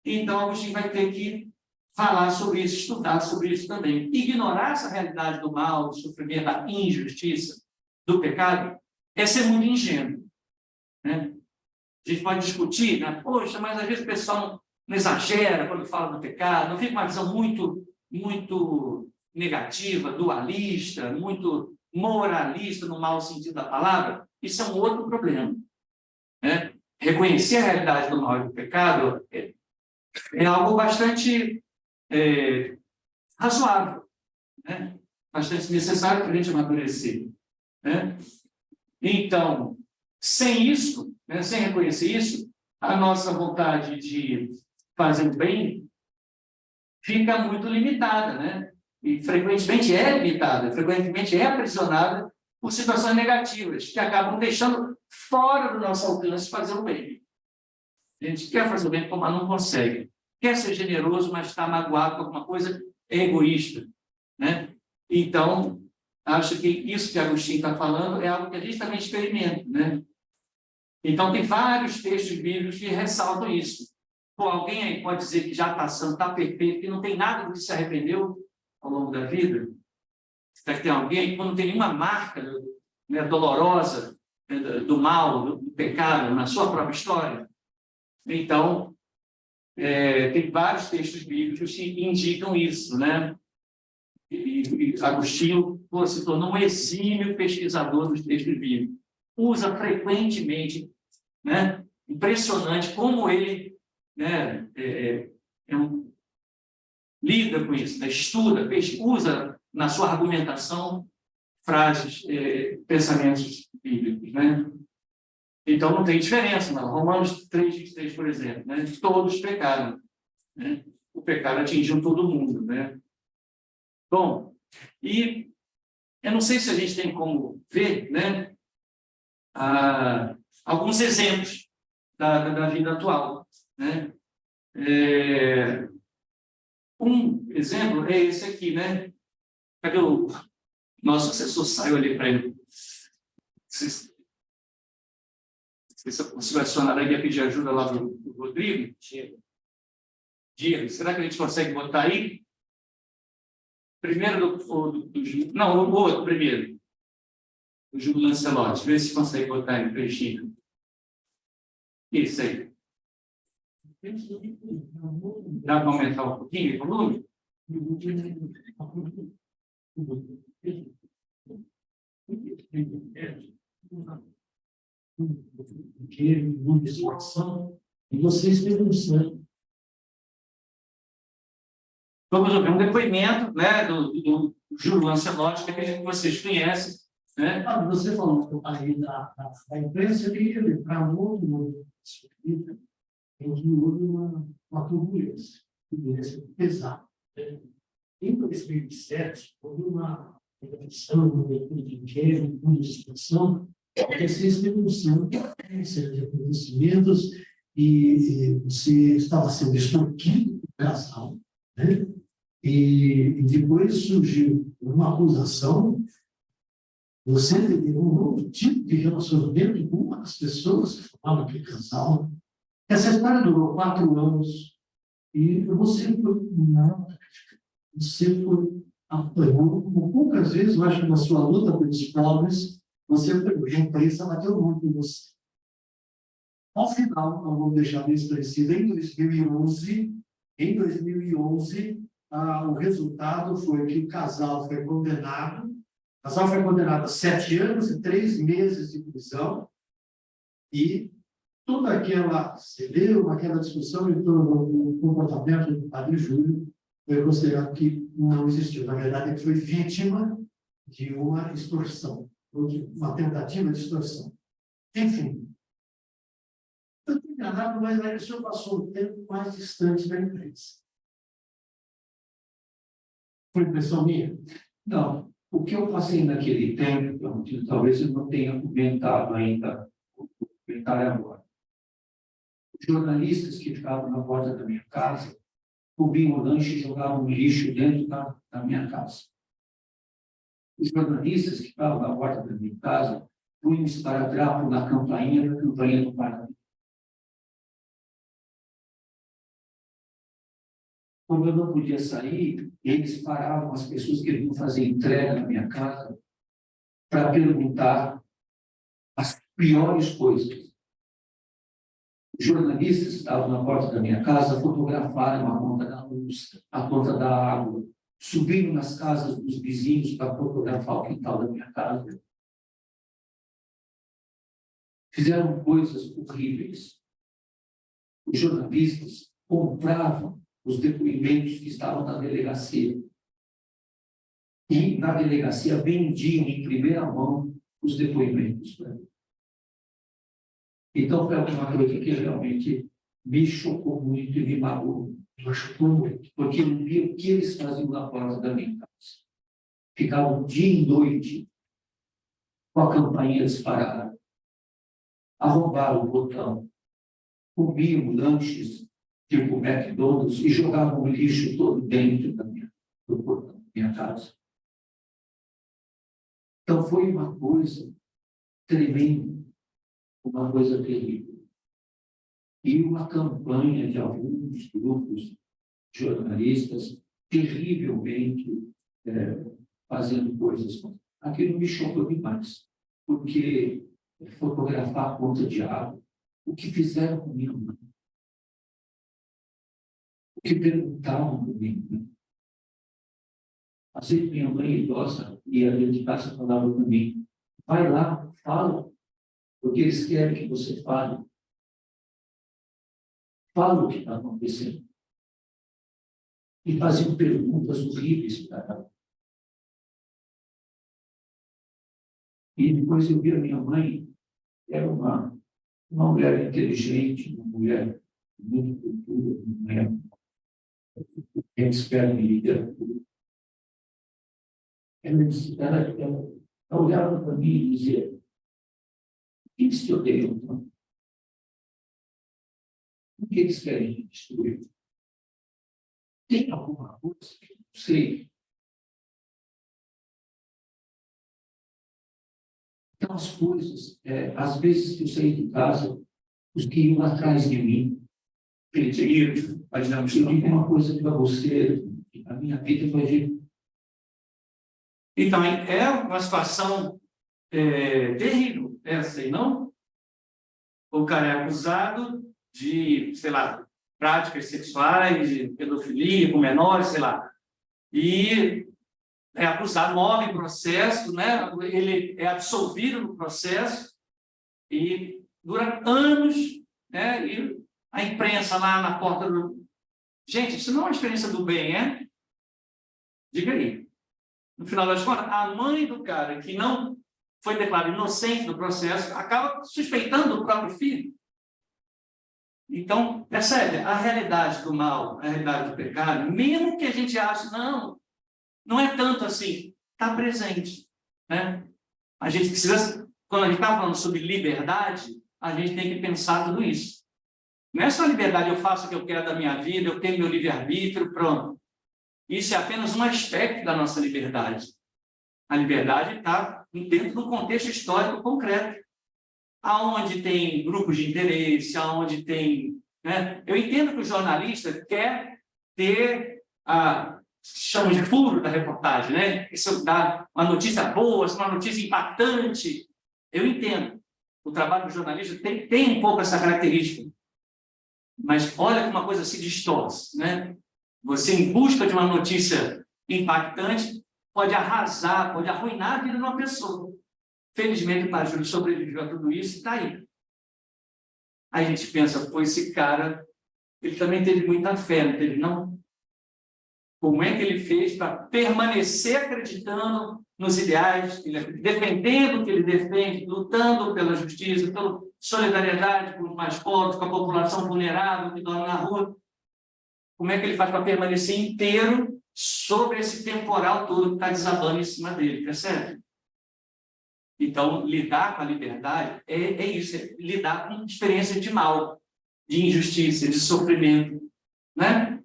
então, Agostinho vai ter que falar sobre isso, estudar sobre isso também. Ignorar essa realidade do mal, do sofrimento, da injustiça, do pecado, é ser muito ingênuo. Né? A gente pode discutir, né? Poxa, mas às vezes o pessoal não exagera quando fala do pecado, não fica uma visão muito negativa, dualista, muito moralista no mau sentido da palavra. Isso é um outro problema. Né? Reconhecer a realidade do mal e do pecado é algo bastante razoável, né? Bastante necessário para a gente amadurecer. Né? Então, sem isso, né, sem reconhecer isso, a nossa vontade de fazer o bem fica muito limitada, né? E frequentemente é limitada, frequentemente é aprisionada por situações negativas que acabam deixando fora do nosso alcance fazer o bem. A gente quer fazer o bem, mas não consegue. Quer ser generoso, mas está magoado com alguma coisa, é egoísta. Né? Então, acho que isso que Agostinho está falando é algo que a gente também experimenta. Né? Então, tem vários textos bíblicos que ressaltam isso. Pô, alguém aí pode dizer que já está santo, está perfeito, que não tem nada do que se arrependeu ao longo da vida? Será que tem alguém que não tem nenhuma marca, né, dolorosa, né, do mal, do pecado na sua própria história? Então, tem vários textos bíblicos que indicam isso, né? E Agostinho se tornou um exímio pesquisador dos textos bíblicos. Usa frequentemente, né? Impressionante como ele, né, lida com isso, né? Estuda, usa na sua argumentação frases, pensamentos bíblicos, né? Então, não tem diferença, não. Romanos 3,23, por exemplo, né? Todos pecaram. Né? O pecado atingiu todo mundo. Né? Bom, e eu não sei se a gente tem como ver, né, alguns exemplos da vida atual. Né? Um exemplo é esse aqui. Né? Cadê o nosso assessor? Saiu ali para ele. Se vai acionar aí, ia pedir ajuda lá do Rodrigo. Diego, será que a gente consegue botar aí? Primeiro não, o outro primeiro. O Júlio Lancelotti. Vê se consegue botar aí, trechinho. Isso aí. Dá para aumentar um pouquinho o volume? Muita situação, e vocês denunciando. Vamos ouvir um depoimento, né, do Júlio Lancelotti, que acredito que vocês conhecem, né? Você falou aí da imprensa, eu queria lembrar um outro momento em que houve uma turbulência pesada. Em 2007, houve uma eleição, uma leitura de inquérito, uma situação, que vocês denunciando uma série de acontecimentos e você estava sendo extorquido por casal, né? E depois surgiu uma acusação, você teve um novo tipo de relacionamento com uma das pessoas que formavam aquele casal. Essa história durou 4 anos e você apoiou, como poucas vezes, eu acho que na sua luta pelos pobres, você apoiou, e a imprensa bateu muito em você. Ao final, não vou deixar bem esclarecido, em 2011, o resultado foi que o casal foi condenado. O casal foi condenado a 7 anos e 3 meses de prisão. E toda aquela celeuma, aquela discussão em torno do comportamento do padre Júlio foi considerado que não existiu. Na verdade, ele foi vítima de uma extorsão, ou de uma tentativa de extorsão. Enfim, eu estou enganado, mas aí o senhor passou um tempo mais distante da imprensa. Foi impressão minha? Não. O que eu passei naquele tempo, talvez eu não tenha comentado ainda, vou comentar agora. Os jornalistas que ficavam na porta da minha casa comiam o lanche e jogavam lixo dentro da minha casa. Os jornalistas que ficavam na porta da minha casa punham esparadrapo na campainha do parlamento. Como eu não podia sair, eles paravam as pessoas que vinham fazer entrega na minha casa para perguntar as piores coisas. Os jornalistas que estavam na porta da minha casa fotografaram a conta da luz, a conta da água, subiram nas casas dos vizinhos para fotografar o quintal da minha casa. Fizeram coisas horríveis. Os jornalistas compravam os depoimentos que estavam na delegacia. E, na delegacia, vendiam em primeira mão os depoimentos. Então, foi uma coisa que realmente me chocou muito e me magoou. Machucou muito, porque eu via o que eles faziam na porta da minha casa. Ficavam dia e noite com a campainha disparada, arrombaram o botão, comiam lanches tipo McDonald's e jogavam o lixo todo dentro do portão da minha casa. Então, foi uma coisa tremenda, uma coisa terrível. E uma campanha de alguns grupos jornalistas terrivelmente fazendo coisas. Aquilo me chocou demais, porque fotografar a conta de água, o que fizeram comigo, o que perguntavam comigo. Às vezes minha mãe idosa ia dentro de casa falava para mim, vai lá, fala, porque eles querem que você fale. Fala o que está acontecendo. E faziam perguntas horríveis para ela. E depois eu vi a minha mãe, era uma mulher inteligente, uma mulher muito cultura, uma mulher experta em literatura. Ela olhava para mim e dizia, o que eles te odeiam? O que eles querem destruir? Tem alguma coisa que eu não sei? aquelas coisas, às vezes que eu saí de casa, os que iam atrás de mim. Eu digo uma coisa para você, a minha vida foi de... Então, é uma situação terrível, essa aí, não? O cara é acusado de, sei lá, práticas sexuais, de pedofilia com menores, sei lá, e é acusado, morre em processo, né? Ele é absolvido no processo e dura anos, né? E a imprensa lá na porta do... Gente, isso não é uma experiência do bem, é? Diga aí. No final das contas, a mãe do cara que não foi declarado inocente do processo acaba suspeitando o próprio filho. Então, percebe? A realidade do mal, a realidade do pecado, mesmo que a gente ache, não é tanto assim, está presente, né? A gente precisa, quando a gente está falando sobre liberdade, a gente tem que pensar tudo isso. Não é só liberdade, eu faço o que eu quero da minha vida, eu tenho meu livre-arbítrio, pronto. Isso é apenas um aspecto da nossa liberdade. A liberdade está dentro do contexto histórico concreto, aonde tem grupos de interesse, aonde tem... né? Eu entendo que o jornalista quer ter chamamos de furo da reportagem, né? Isso dá uma notícia boa, uma notícia impactante. Eu entendo. O trabalho do jornalista tem um pouco essa característica. Mas olha como uma coisa se distorce, né? Você, em busca de uma notícia impactante, pode arrasar, pode arruinar a vida de uma pessoa. Felizmente, o Padre Júlio sobreviveu a tudo isso e está aí. Aí a gente pensa, pô, esse cara, ele também teve muita fé, não teve, não? Como é que ele fez para permanecer acreditando nos ideais, defendendo o que ele defende, lutando pela justiça, pela solidariedade com os mais pobres, com a população vulnerável que dorme na rua? Como é que ele faz para permanecer inteiro sobre esse temporal todo que está desabando em cima dele, percebe? Então, lidar com a liberdade é isso, é lidar com experiência de mal, de injustiça, de sofrimento, né?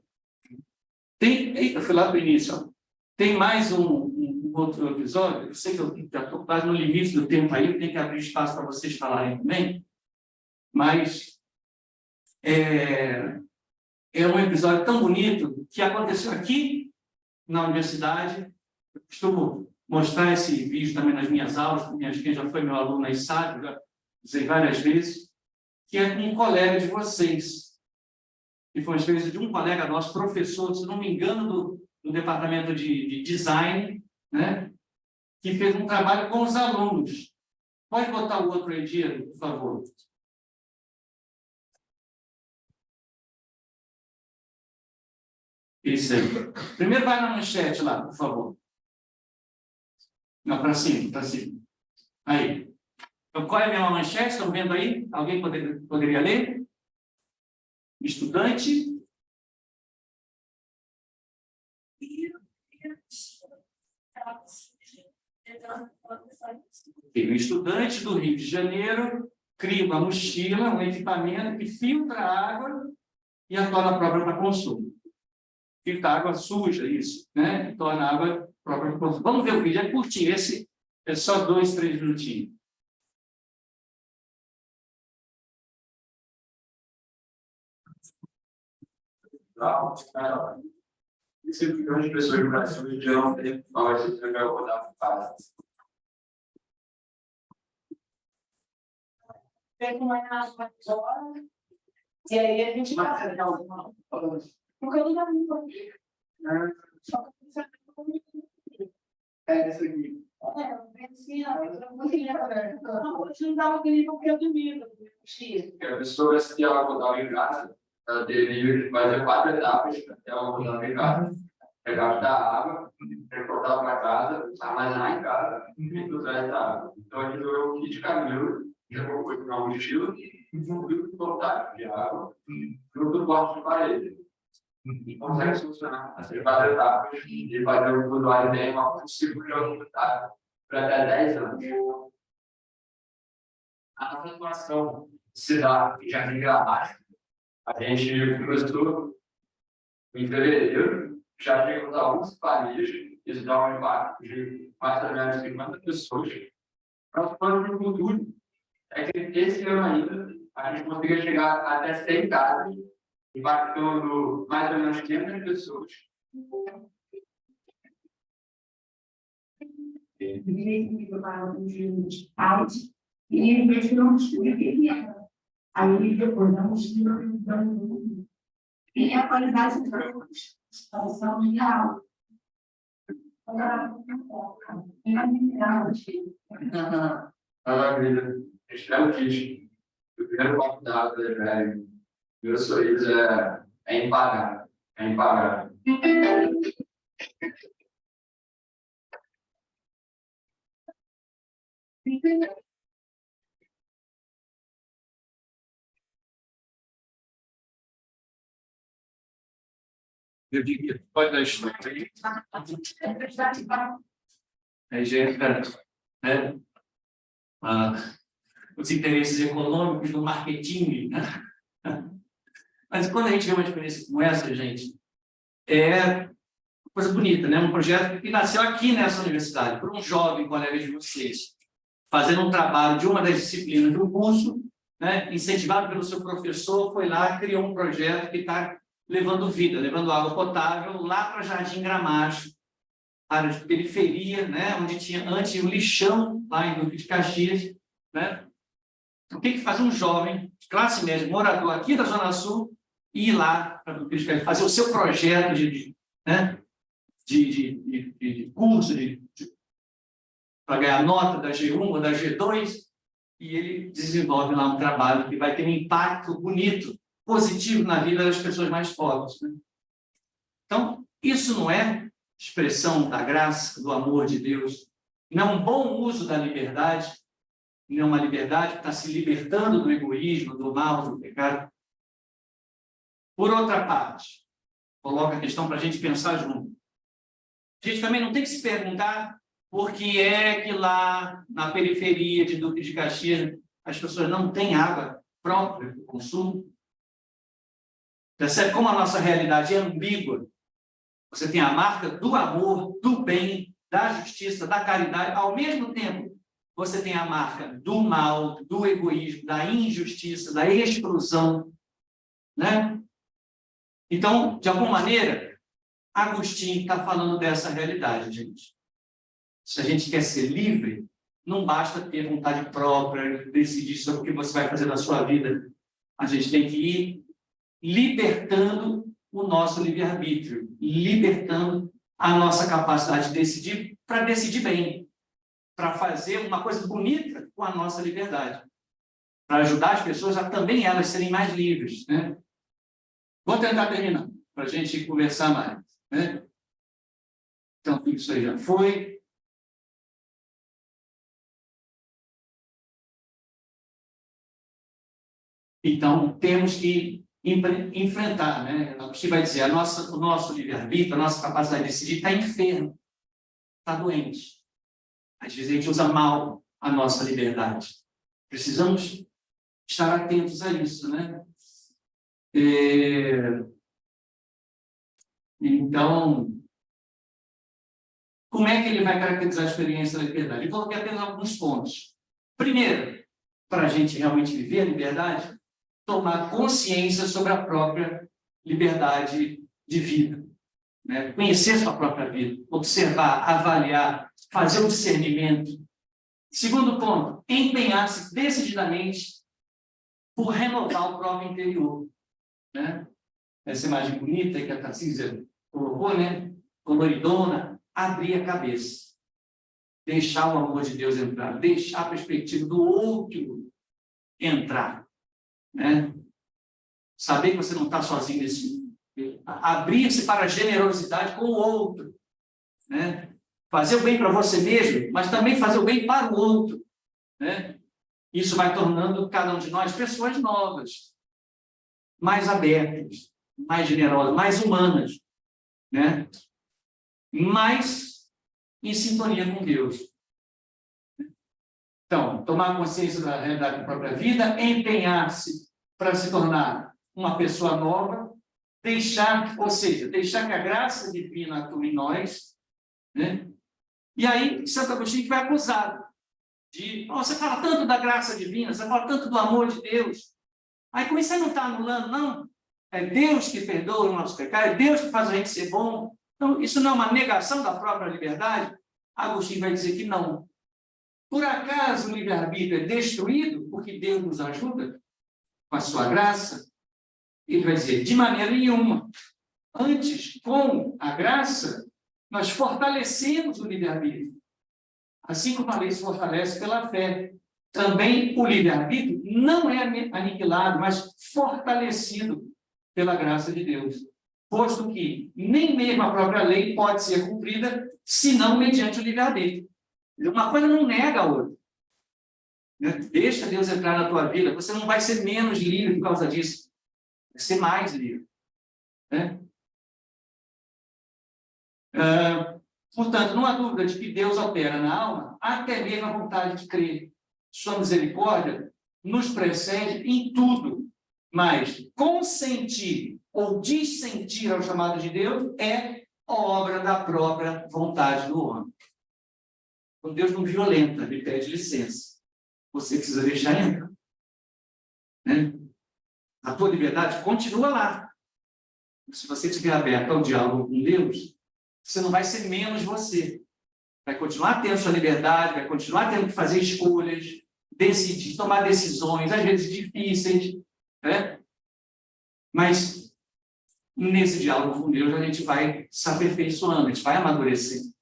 Eu fui lá para o início, ó. Tem mais um outro episódio, eu sei que eu já estou quase no limite do tempo aí, eu tenho que abrir espaço para vocês falarem também, mas é um episódio tão bonito que aconteceu aqui na universidade. Eu costumo mostrar esse vídeo também nas minhas aulas, quem já foi meu aluno aí sabe, já usei várias vezes, que é com um colega de vocês. E foi uma experiência de um colega nosso, professor, se não me engano, do departamento de design, né? Que fez um trabalho com os alunos. Pode botar o outro aí, Diego, por favor. Isso aí. Primeiro vai na manchete lá, por favor. Não, para cima, para cima. Aí. Então, qual é a minha manchete? Estão vendo aí? Alguém poderia ler? Estudante. O estudante do Rio de Janeiro cria uma mochila, um equipamento que filtra a água e a torna própria para consumo. Filtra a água suja, isso, né? E torna a água própria para consumo. Vamos ver o vídeo, é curtinho, esse é só 2, 3 minutinhos. Esse milhões de pessoas no Brasil já não tem qual vai ser o rodar para pega uma água fora, e aí a gente vai. Porque eu não vou aqui. Só que você essa aqui. hoje não dava aquele porque eu dormi. A pessoa vai se ela rodar em casa, ela deveria fazer 4 etapas até ela rodar em casa. Pegar da água, reportar para casa, armazenar em casa e cruzar essa água. Então a gente jogou um kit caminho, jogou para uma mochila e envolveu o portátil de água junto do porte de parede. E consegue funcionar essas 4 etapas e fazer o usuário ter uma possível jogo para até 10 anos. A nossa atuação se dá em Jardim Gramático. A gente começou em fevereiro, já chegamos a 11 famílias, isso dá um impacto de mais ou menos 50 pessoas Para os planos do futuro, é que esse ano ainda a gente consiga chegar até 100 casas, impactando mais ou menos 500 pessoas. E em vez de não escrever, aí depois não escrever, e a qualidade da situação real. Maravilha. Espero que o primeiro convidado da Evangelho, meu sorriso é impagável. É impagável. Eu diria, pode dar isso aí. Aí já entra, né? Os interesses econômicos do marketing, né? Mas quando a gente vê uma experiência como essa, gente, é uma coisa bonita, né? Um projeto que nasceu aqui nessa universidade, por um jovem colega de vocês, fazendo um trabalho de uma das disciplinas do curso, né? Incentivado pelo seu professor, foi lá, criou um projeto que está levando vida, levando água potável lá para Jardim Gramacho, área de periferia, né? Onde tinha antes o lixão, lá em Duque de Caxias, né? O que faz um jovem de classe média, morador aqui da Zona Sul, ir lá para Duque de Caxias, fazer o seu projeto de curso, para ganhar nota da G1 ou da G2, e ele desenvolve lá um trabalho que vai ter um impacto bonito, positivo na vida das pessoas mais pobres, né? Então, isso não é expressão da graça, do amor de Deus, não é um bom uso da liberdade, não é uma liberdade que está se libertando do egoísmo, do mal, do pecado. Por outra parte, coloca a questão para a gente pensar junto. A gente também não tem que se perguntar por que é que lá na periferia de Duque de Caxias as pessoas não têm água própria para o consumo. Percebe como a nossa realidade é ambígua? Você tem a marca do amor, do bem, da justiça, da caridade. Ao mesmo tempo, você tem a marca do mal, do egoísmo, da injustiça, da exclusão, né? Então, de alguma maneira, Agostinho está falando dessa realidade, gente. Se a gente quer ser livre, não basta ter vontade própria, decidir sobre o que você vai fazer na sua vida. A gente tem que ir libertando o nosso livre-arbítrio, libertando a nossa capacidade de decidir, para decidir bem, para fazer uma coisa bonita com a nossa liberdade, para ajudar as pessoas a também elas serem mais livres, né? Vou tentar terminar, para a gente conversar mais, né? Então, isso aí já foi. Então, temos que enfrentar, né? Você vai dizer, o nosso livre-arbítrio, a nossa capacidade de decidir está enfermo, está doente. Às vezes a gente usa mal a nossa liberdade. Precisamos estar atentos a isso, né? Então, como é que ele vai caracterizar a experiência da liberdade? Eu coloquei apenas alguns pontos. Primeiro, para a gente realmente viver a liberdade, tomar consciência sobre a própria liberdade de vida, né? Conhecer sua própria vida, observar, avaliar, fazer o discernimento. Segundo ponto, empenhar-se decididamente por renovar o próprio interior, né? Essa imagem bonita que a Tarcísia colocou, né? Coloridona, abrir a cabeça, deixar o amor de Deus entrar, deixar a perspectiva do outro entrar, né? Saber que você não está sozinho nesse mundo, abrir-se para a generosidade com o outro, né? Fazer o bem para você mesmo, mas também fazer o bem para o outro, né? Isso vai tornando cada um de nós pessoas novas, mais abertas, mais generosas, mais humanas, né? Mais em sintonia com Deus. Então, tomar consciência da realidade da própria vida, empenhar-se para se tornar uma pessoa nova, deixar que a graça divina atue em nós, né? E aí, Santo Agostinho que vai acusado. Você fala tanto da graça divina, você fala tanto do amor de Deus. Aí com isso você não está anulando, não. É Deus que perdoa o nosso pecado, é Deus que faz a gente ser bom. Então, isso não é uma negação da própria liberdade? Agostinho vai dizer que não. Por acaso o livre-arbítrio é destruído porque Deus nos ajuda com a sua graça? Ele vai dizer, de maneira nenhuma. Antes, com a graça, nós fortalecemos o livre-arbítrio. Assim como a lei se fortalece pela fé. Também o livre-arbítrio não é aniquilado, mas fortalecido pela graça de Deus. Posto que nem mesmo a própria lei pode ser cumprida, senão mediante o livre-arbítrio. Uma coisa não nega a outra. Deixa Deus entrar na tua vida, você não vai ser menos livre por causa disso. Vai ser mais livre. Portanto, não há dúvida de que Deus opera na alma até mesmo a vontade de crer. Sua misericórdia nos precede em tudo, mas consentir ou dissentir ao chamado de Deus é obra da própria vontade do homem. Então, Deus não violenta, ele pede licença. Você precisa deixar entrar. A tua liberdade continua lá. Se você estiver aberto ao diálogo com Deus, você não vai ser menos você. Vai continuar tendo sua liberdade, vai continuar tendo que fazer escolhas, decidir, tomar decisões, às vezes difíceis. Mas, nesse diálogo com Deus, a gente vai se aperfeiçoando, a gente vai amadurecendo.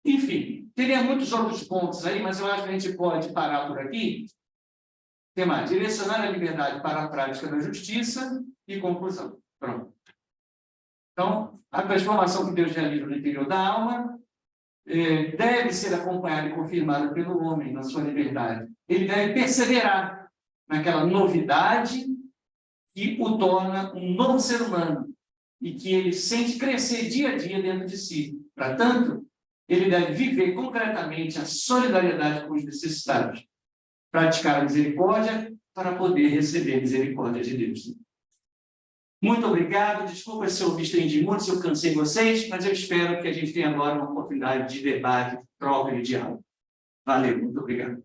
Enfim, teria muitos outros pontos aí, mas eu acho que a gente pode parar por aqui. Tem mais, direcionar a liberdade para a prática da justiça e conclusão. Pronto. Então, a transformação que Deus realiza no interior da alma deve ser acompanhada e confirmada pelo homem na sua liberdade. Ele deve perseverar naquela novidade que o torna um novo ser humano e que ele sente crescer dia a dia dentro de si. Portanto, ele deve viver concretamente a solidariedade com os necessitados, praticar a misericórdia para poder receber a misericórdia de Deus. Muito obrigado, desculpa se eu me estendi muito, se eu cansei vocês, mas eu espero que a gente tenha agora uma oportunidade de debate, troca e diálogo. Valeu, muito obrigado.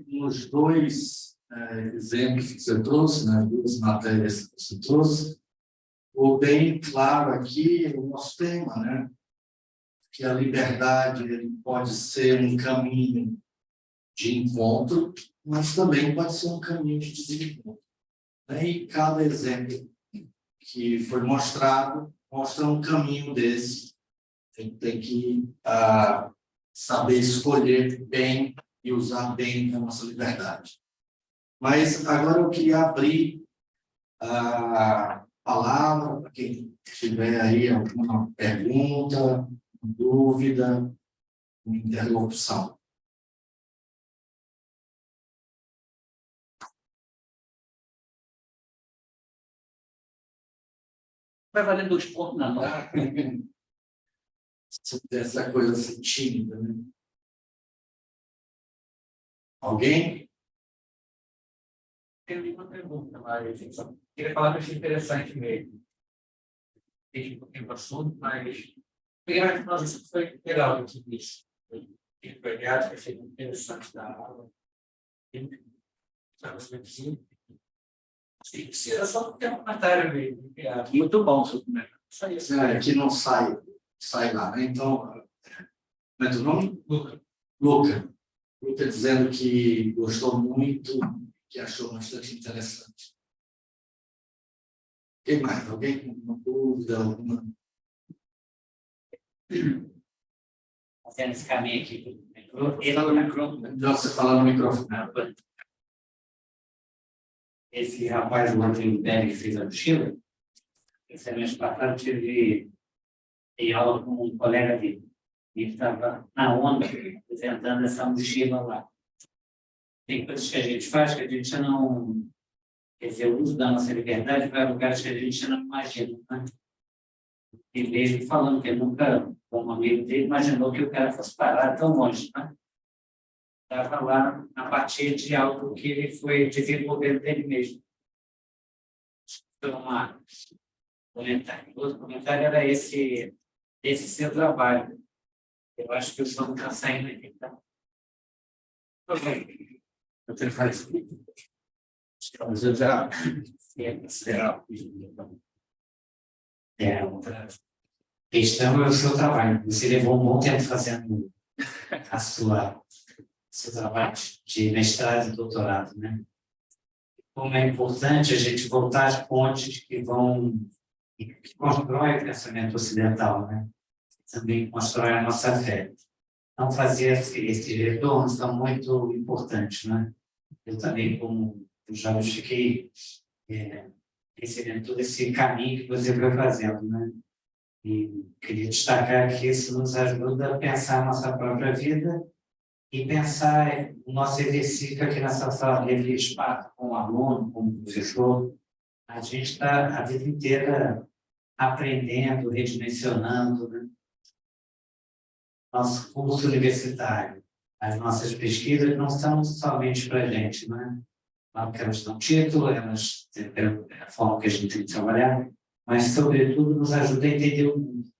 Nos dois exemplos que você trouxe, nas duas matérias que você trouxe, ficou bem claro aqui o nosso tema, que a liberdade ele pode ser um caminho de encontro, mas também pode ser um caminho de desencontro. E cada exemplo que foi mostrado mostra um caminho desse. Tem que saber escolher bem e usar bem a nossa liberdade. Mas agora eu queria abrir a palavra para quem tiver aí alguma pergunta, dúvida, interlocução. Vai valer 2 pontos na mão. Essa coisa assim, tímida, Alguém? Tem uma pergunta, mas eu queria falar que eu achei interessante mesmo. Tem um pouquinho do assunto, mas primeiro que isso foi legal que disse. E verdade, que achei interessante da aula. Era só um comentário mesmo. Muito bom o seu comentário. Só isso. Que não sai lá, Então, como é teu nome? Luca. Luca dizendo que gostou muito, que achou bastante interessante. Quem mais? Alguém com alguma dúvida? Alguma? Fazendo esse caminho aqui. Fala no microfone. Melhor você falar no microfone. Esse rapaz, o Rodrigo Belli, que fez a mochila, esse mês passado tive aula com um colega dele. Ele estava na onda apresentando essa mochila lá. Tem coisas que a gente faz que a gente não... Quer dizer, o uso da nossa liberdade vai a lugares que a gente não imagina. E mesmo falando que ele nunca, como amigo dele, imaginou que o cara fosse parar tão longe. Estava lá a partir de algo que ele foi desenvolvendo dele mesmo. Foi uma comentário. O outro comentário era esse seu trabalho. Eu acho que o som está saindo aqui, tá? Eu tenho que fazer isso. Mas eu já será. Outra questão é o seu trabalho. Você levou um bom tempo fazendo seu trabalho de mestrado e doutorado, né? Como é importante a gente voltar às pontes que constroem o pensamento ocidental, né? Também constrói a nossa fé. Então, fazer esses retornos são muito importantes, né? Eu também, como eu já fiquei recebendo todo esse caminho que você foi fazendo, né? E queria destacar que isso nos ajuda a pensar a nossa própria vida e pensar o nosso exercício aqui nessa sala de espaço, como aluno, como professor. A gente está a vida inteira aprendendo, redimensionando, né? Nosso curso universitário, as nossas pesquisas não são somente para a gente, né? Claro que elas dão título, elas têm a forma que a gente tem de trabalhar, mas, sobretudo, nos ajuda a entender o mundo.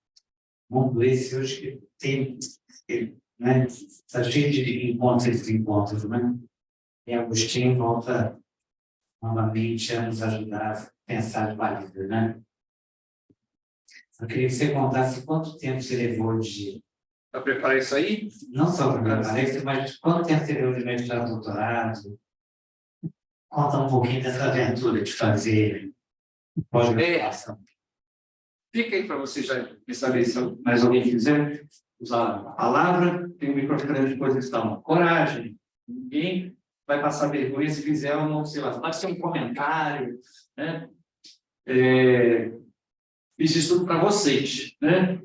O mundo esse hoje que tem, né? Está cheio de encontros, né? E Agostinho volta novamente a nos ajudar a pensar de valida, né? Eu queria que você contasse quanto tempo você levou Para preparar isso aí? não só para preparar isso, mas quanto tempo você levou de mestrado, doutorado? Conta um pouquinho dessa aventura de fazer pós-graduação. Fica aí para você já saber se mais alguém quiser usar a palavra, tem o microfone à disposição. Coragem, ninguém vai passar vergonha se fizer uma observação. Pode ser um comentário, né? Fiz isso tudo para vocês, né?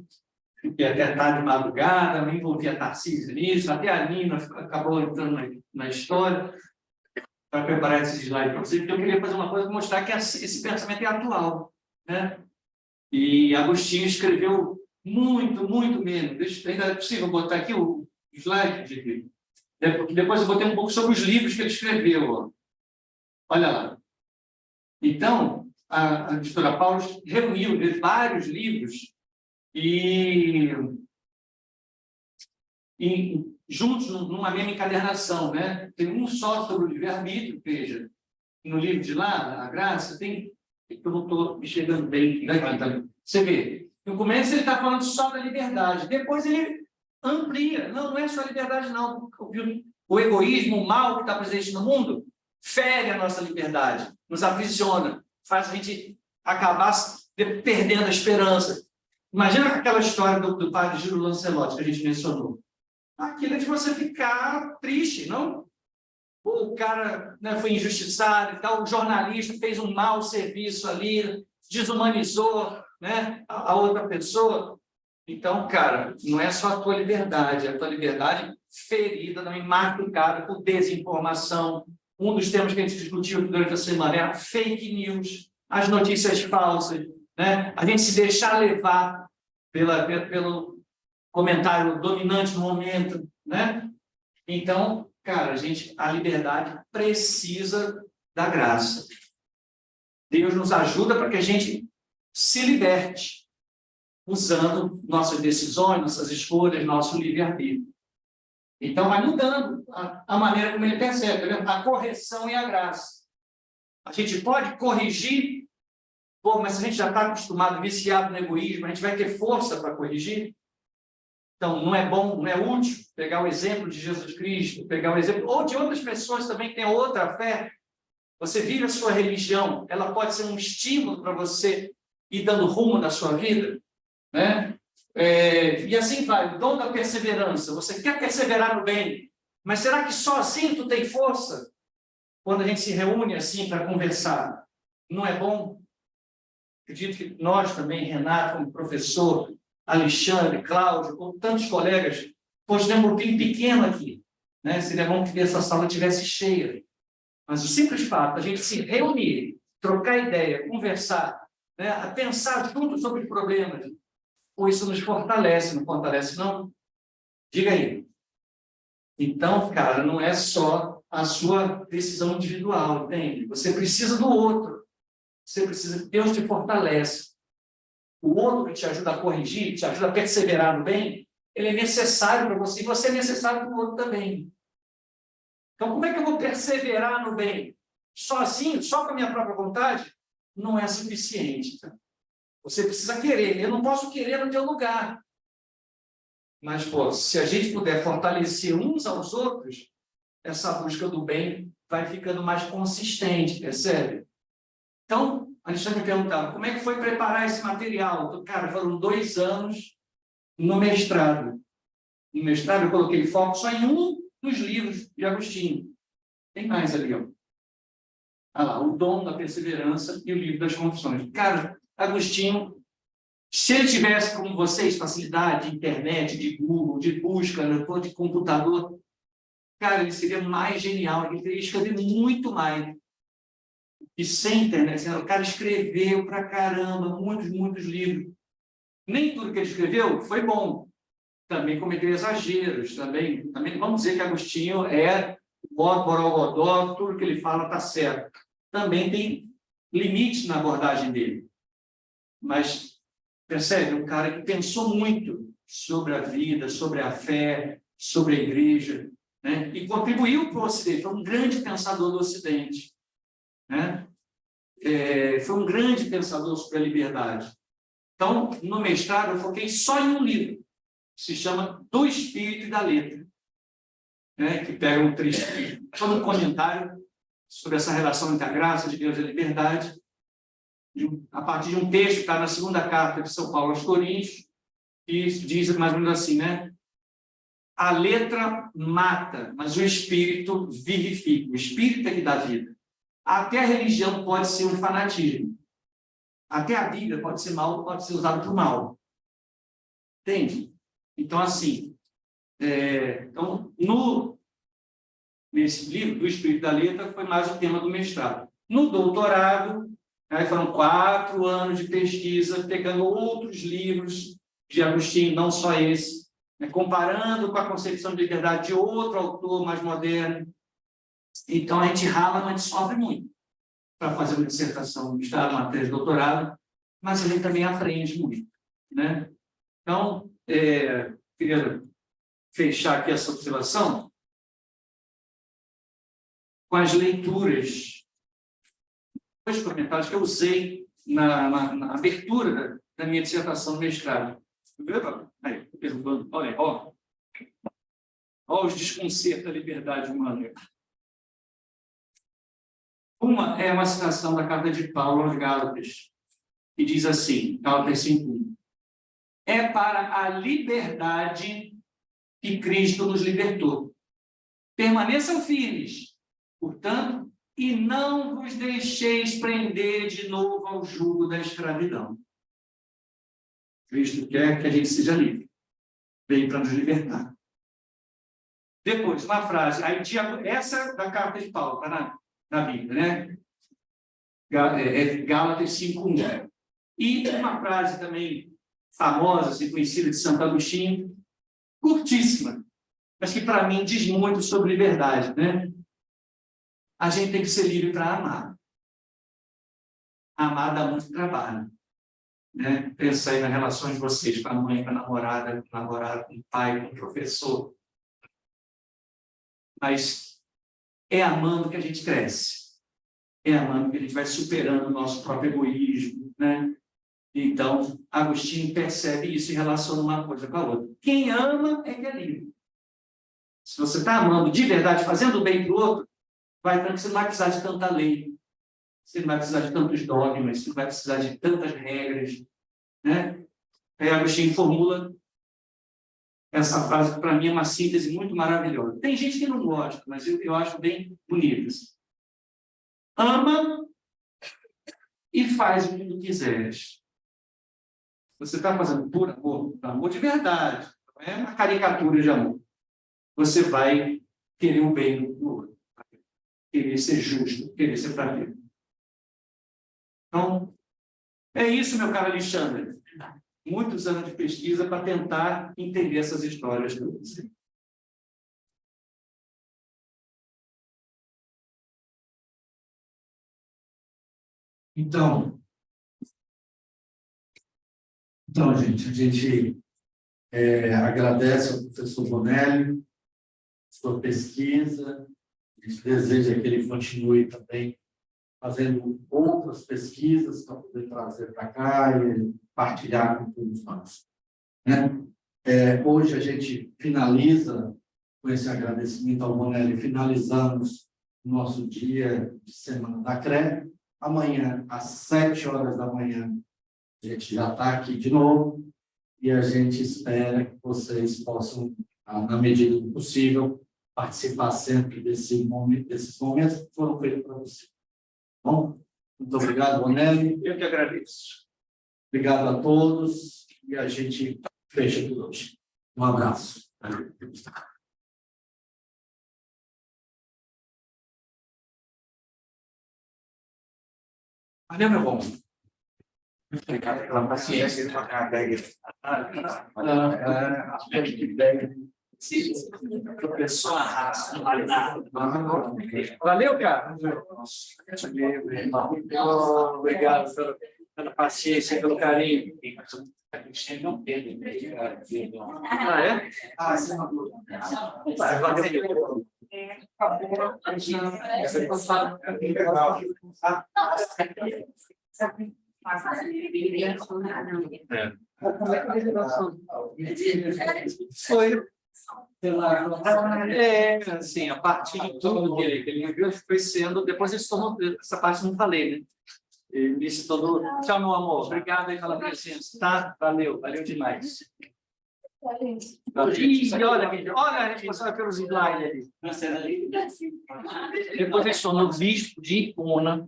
Fiquei até tarde de madrugada, me envolvi a Tarcísio nisso, até a Nina acabou entrando na história para preparar esse slide para vocês, porque eu queria fazer uma coisa para mostrar que esse pensamento é atual, né? E Agostinho escreveu muito menos. Ainda é possível botar aqui o slide? Depois eu botei um pouco sobre os livros que ele escreveu. Ó. Olha lá. Então, a editora Paulus reuniu vários livros e juntos numa mesma encadernação, né? Tem um só sobre o livre-arbítrio, veja, no livro de lá, a Graça, tem, eu não estou me chegando bem daqui, tá? Você vê, no começo ele está falando só da liberdade, depois ele amplia, não é só a liberdade não, o egoísmo, o mal que está presente no mundo, fere a nossa liberdade, nos aprisiona, faz a gente acabar perdendo a esperança. Imagina aquela história do padre Júlio Lancelotti que a gente mencionou. Aquilo é de você ficar triste, não? O cara, né, foi injustiçado e tal, o jornalista fez um mau serviço ali, desumanizou, né, a outra pessoa. Então, cara, não é só a tua liberdade, é a tua liberdade ferida, também machucada por desinformação. Um dos temas que a gente discutiu durante a semana é a fake news, as notícias falsas, né? A gente se deixar levar pelo comentário dominante no momento, né? Então, cara, a liberdade precisa da graça. Deus nos ajuda para que a gente se liberte, usando nossas decisões, nossas escolhas, nosso livre-arbítrio. Então, vai mudando a maneira como ele percebe, a correção e a graça. A gente pode corrigir, mas se a gente já está acostumado, viciado no egoísmo, a gente vai ter força para corrigir? Então, não é bom, não é útil pegar o exemplo de Jesus Cristo, pegar o exemplo, ou de outras pessoas também que têm outra fé. Você vive a sua religião, ela pode ser um estímulo para você ir dando rumo na sua vida, né? E assim vai, o dom da perseverança. Você quer perseverar no bem, mas será que só assim tu tem força? Quando a gente se reúne assim para conversar, não é bom? Acredito que nós também, Renato, como professor, Alexandre, Cláudio, com tantos colegas, pois tem um grupinho pequeno aqui, né? Seria bom que essa sala estivesse cheia. Mas o simples fato de a gente se reunir, trocar ideia, conversar, né? A pensar junto sobre os problemas, ou isso nos fortalece, não fortalece, não? Diga aí. Então, cara, não é só a sua decisão individual, entende? Você precisa do outro. Você precisa, Deus te fortalece. o outro que te ajuda a corrigir, te ajuda a perseverar no bem, ele é necessário para você, e você é necessário para o outro também. Então, como é que eu vou perseverar no bem? Sozinho, só com a minha própria vontade? Não é suficiente. Tá? Você precisa querer. Eu não posso querer no teu lugar. Mas, pô, se a gente puder fortalecer uns aos outros, essa busca do bem vai ficando mais consistente, percebe? Então, a Alexandre me perguntava, como é que foi preparar esse material? Então, cara, foram 2 anos no mestrado. No mestrado, eu coloquei foco só em um dos livros de Agostinho. Tem mais ali, ó. Ah lá, O Dom da Perseverança e o Livro das Confissões. Cara, Agostinho, se ele tivesse, como vocês, facilidade de internet, de Google, de busca, de computador, cara, ele seria mais genial, ele teria escrevido muito mais. E sem internet, o cara escreveu pra caramba, muitos livros. Nem tudo que ele escreveu foi bom. Também cometeu exageros, também vamos dizer que Agostinho é borogodó, tudo que ele fala está certo. Também tem limites na abordagem dele. Mas, percebe, um cara que pensou muito sobre a vida, sobre a fé, sobre a igreja, né? E contribuiu para o Ocidente, foi um grande pensador do Ocidente. Né? Foi um grande pensador sobre a liberdade. Então, no mestrado, eu foquei só em um livro, que se chama Do Espírito e da Letra, né? Que pega um trecho, todo um comentário sobre essa relação entre a graça de Deus e a liberdade, a partir de um texto que está na segunda carta de São Paulo aos Coríntios, que diz mais ou menos assim, né? A letra mata, mas o Espírito vivifica. O Espírito é que dá vida. Até a religião pode ser um fanatismo. Até a Bíblia pode ser mal, pode ser usada para o mal. Entende? Então, assim, então, nesse livro, do Espírito da Letra, foi mais o tema do mestrado. No doutorado, aí foram 4 anos de pesquisa, pegando outros livros de Agostinho, não só esse, né, comparando com a concepção de liberdade de outro autor mais moderno. Então, a gente rala, mas a gente sofre muito para fazer uma dissertação, mestrado, uma tese de doutorado, mas a gente também aprende muito. Né? Então, queria fechar aqui essa observação com as leituras, 2 comentários que eu usei na abertura da minha dissertação do mestrado. Aí, perguntando, olha, ó os desconcertos da liberdade humana. Uma é uma citação da carta de Paulo aos Gálatas, que diz assim, Gálatas 5:1. É para a liberdade que Cristo nos libertou. Permaneçam firmes, portanto, e não vos deixeis prender de novo ao jugo da escravidão. Cristo quer que a gente seja livre. Veio para nos libertar. Depois, uma frase, essa da carta de Paulo, está na Bíblia, né? Gálatas 5:1. E uma frase também famosa, assim, conhecida de Santo Agostinho, curtíssima, mas que para mim diz muito sobre liberdade, né? A gente tem que ser livre para amar. Amar dá muito trabalho, né? Pensa aí nas relações de vocês, com a mãe, com a namorada, com o pai, com o professor. Mas é amando que a gente cresce. É amando que a gente vai superando o nosso próprio egoísmo, né? Então, Agostinho percebe isso e relaciona uma coisa com a outra. Quem ama é que é livre. Se você está amando de verdade, fazendo bem para o outro, você não vai precisar de tanta lei, você não vai precisar de tantos dogmas, você não vai precisar de tantas regras. Né? Aí Agostinho formula essa frase, que para mim é uma síntese muito maravilhosa. Tem gente que não gosta, mas eu acho bem bonita. Ama e faz o que tu quiseres. Você está fazendo por amor de verdade, não é uma caricatura de amor. Você vai querer o bem do outro, querer ser justo, querer ser fraterno. Então, é isso, meu caro Alexandre. Muitos anos de pesquisa para tentar entender essas histórias todas. Então, Então, gente, a gente agradece ao professor Bonelli, sua pesquisa, a gente deseja que ele continue também fazendo outras pesquisas para poder trazer para cá e partilhar com todos nós, né? Hoje a gente finaliza com esse agradecimento ao Bonelli, finalizamos o nosso dia de Semana da CRE. Amanhã, às 7h da manhã, a gente já está aqui de novo e a gente espera que vocês possam, na medida do possível, participar sempre desses momentos que foram feitos para vocês. Bom, muito obrigado, Bonelli. Eu que agradeço. Obrigado a todos e a gente fecha por hoje. Um abraço. Valeu, meu bom. Obrigado pela paciência de tocar a ideia. Professor Arraso. Valeu, cara. Obrigado pela paciência, pelo carinho. Ah, é? Foi assim, a partir de tudo que ele viu, foi sendo, depois ele se tornou, essa parte não falei, né? Ele se tornou, tchau, meu amor, obrigado aí pela presença, tá? Valeu demais. E olha a responsável pelos slides ali. Depois ele se tornou bispo de Ipona,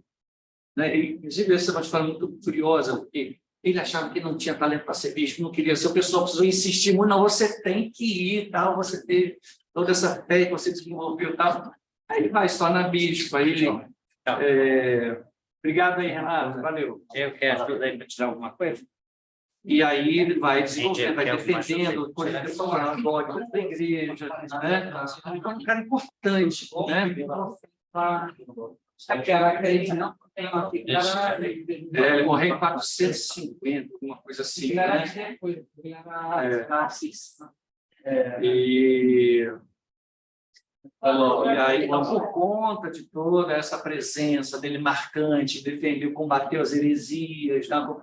né? Inclusive, essa é uma história muito curiosa, porque ele achava que não tinha talento para ser bispo, não queria ser. O pessoal precisou insistir muito, não, você tem que ir, tal, você teve toda essa fé que você desenvolveu, tal. Aí ele vai se tornar bispo, aí ele... Obrigado aí, Renato, valeu. Eu quero ajudar aí para tirar alguma coisa. E aí ele vai desenvolvendo, vai defendendo coisas pessoais, dogmas da igreja, né? Então, um cara importante, né? Ele morreu em 450, alguma coisa assim, né? E aí, por conta de toda essa presença dele marcante, defendeu, combateu as heresias, não,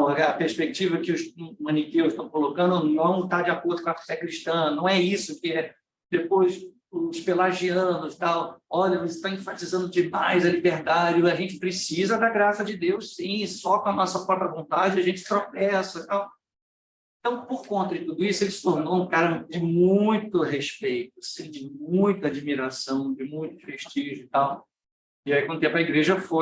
a perspectiva que os maniqueus estão colocando não está de acordo com a fé cristã, não é isso que é. Depois, os pelagianos, tal, olha, eles estão enfatizando demais a liberdade, a gente precisa da graça de Deus, sim, só com a nossa própria vontade a gente tropeça, tal. Então, por conta de tudo isso, ele se tornou um cara de muito respeito, assim, de muita admiração, de muito prestígio e tal. E aí, com o tempo, a igreja foi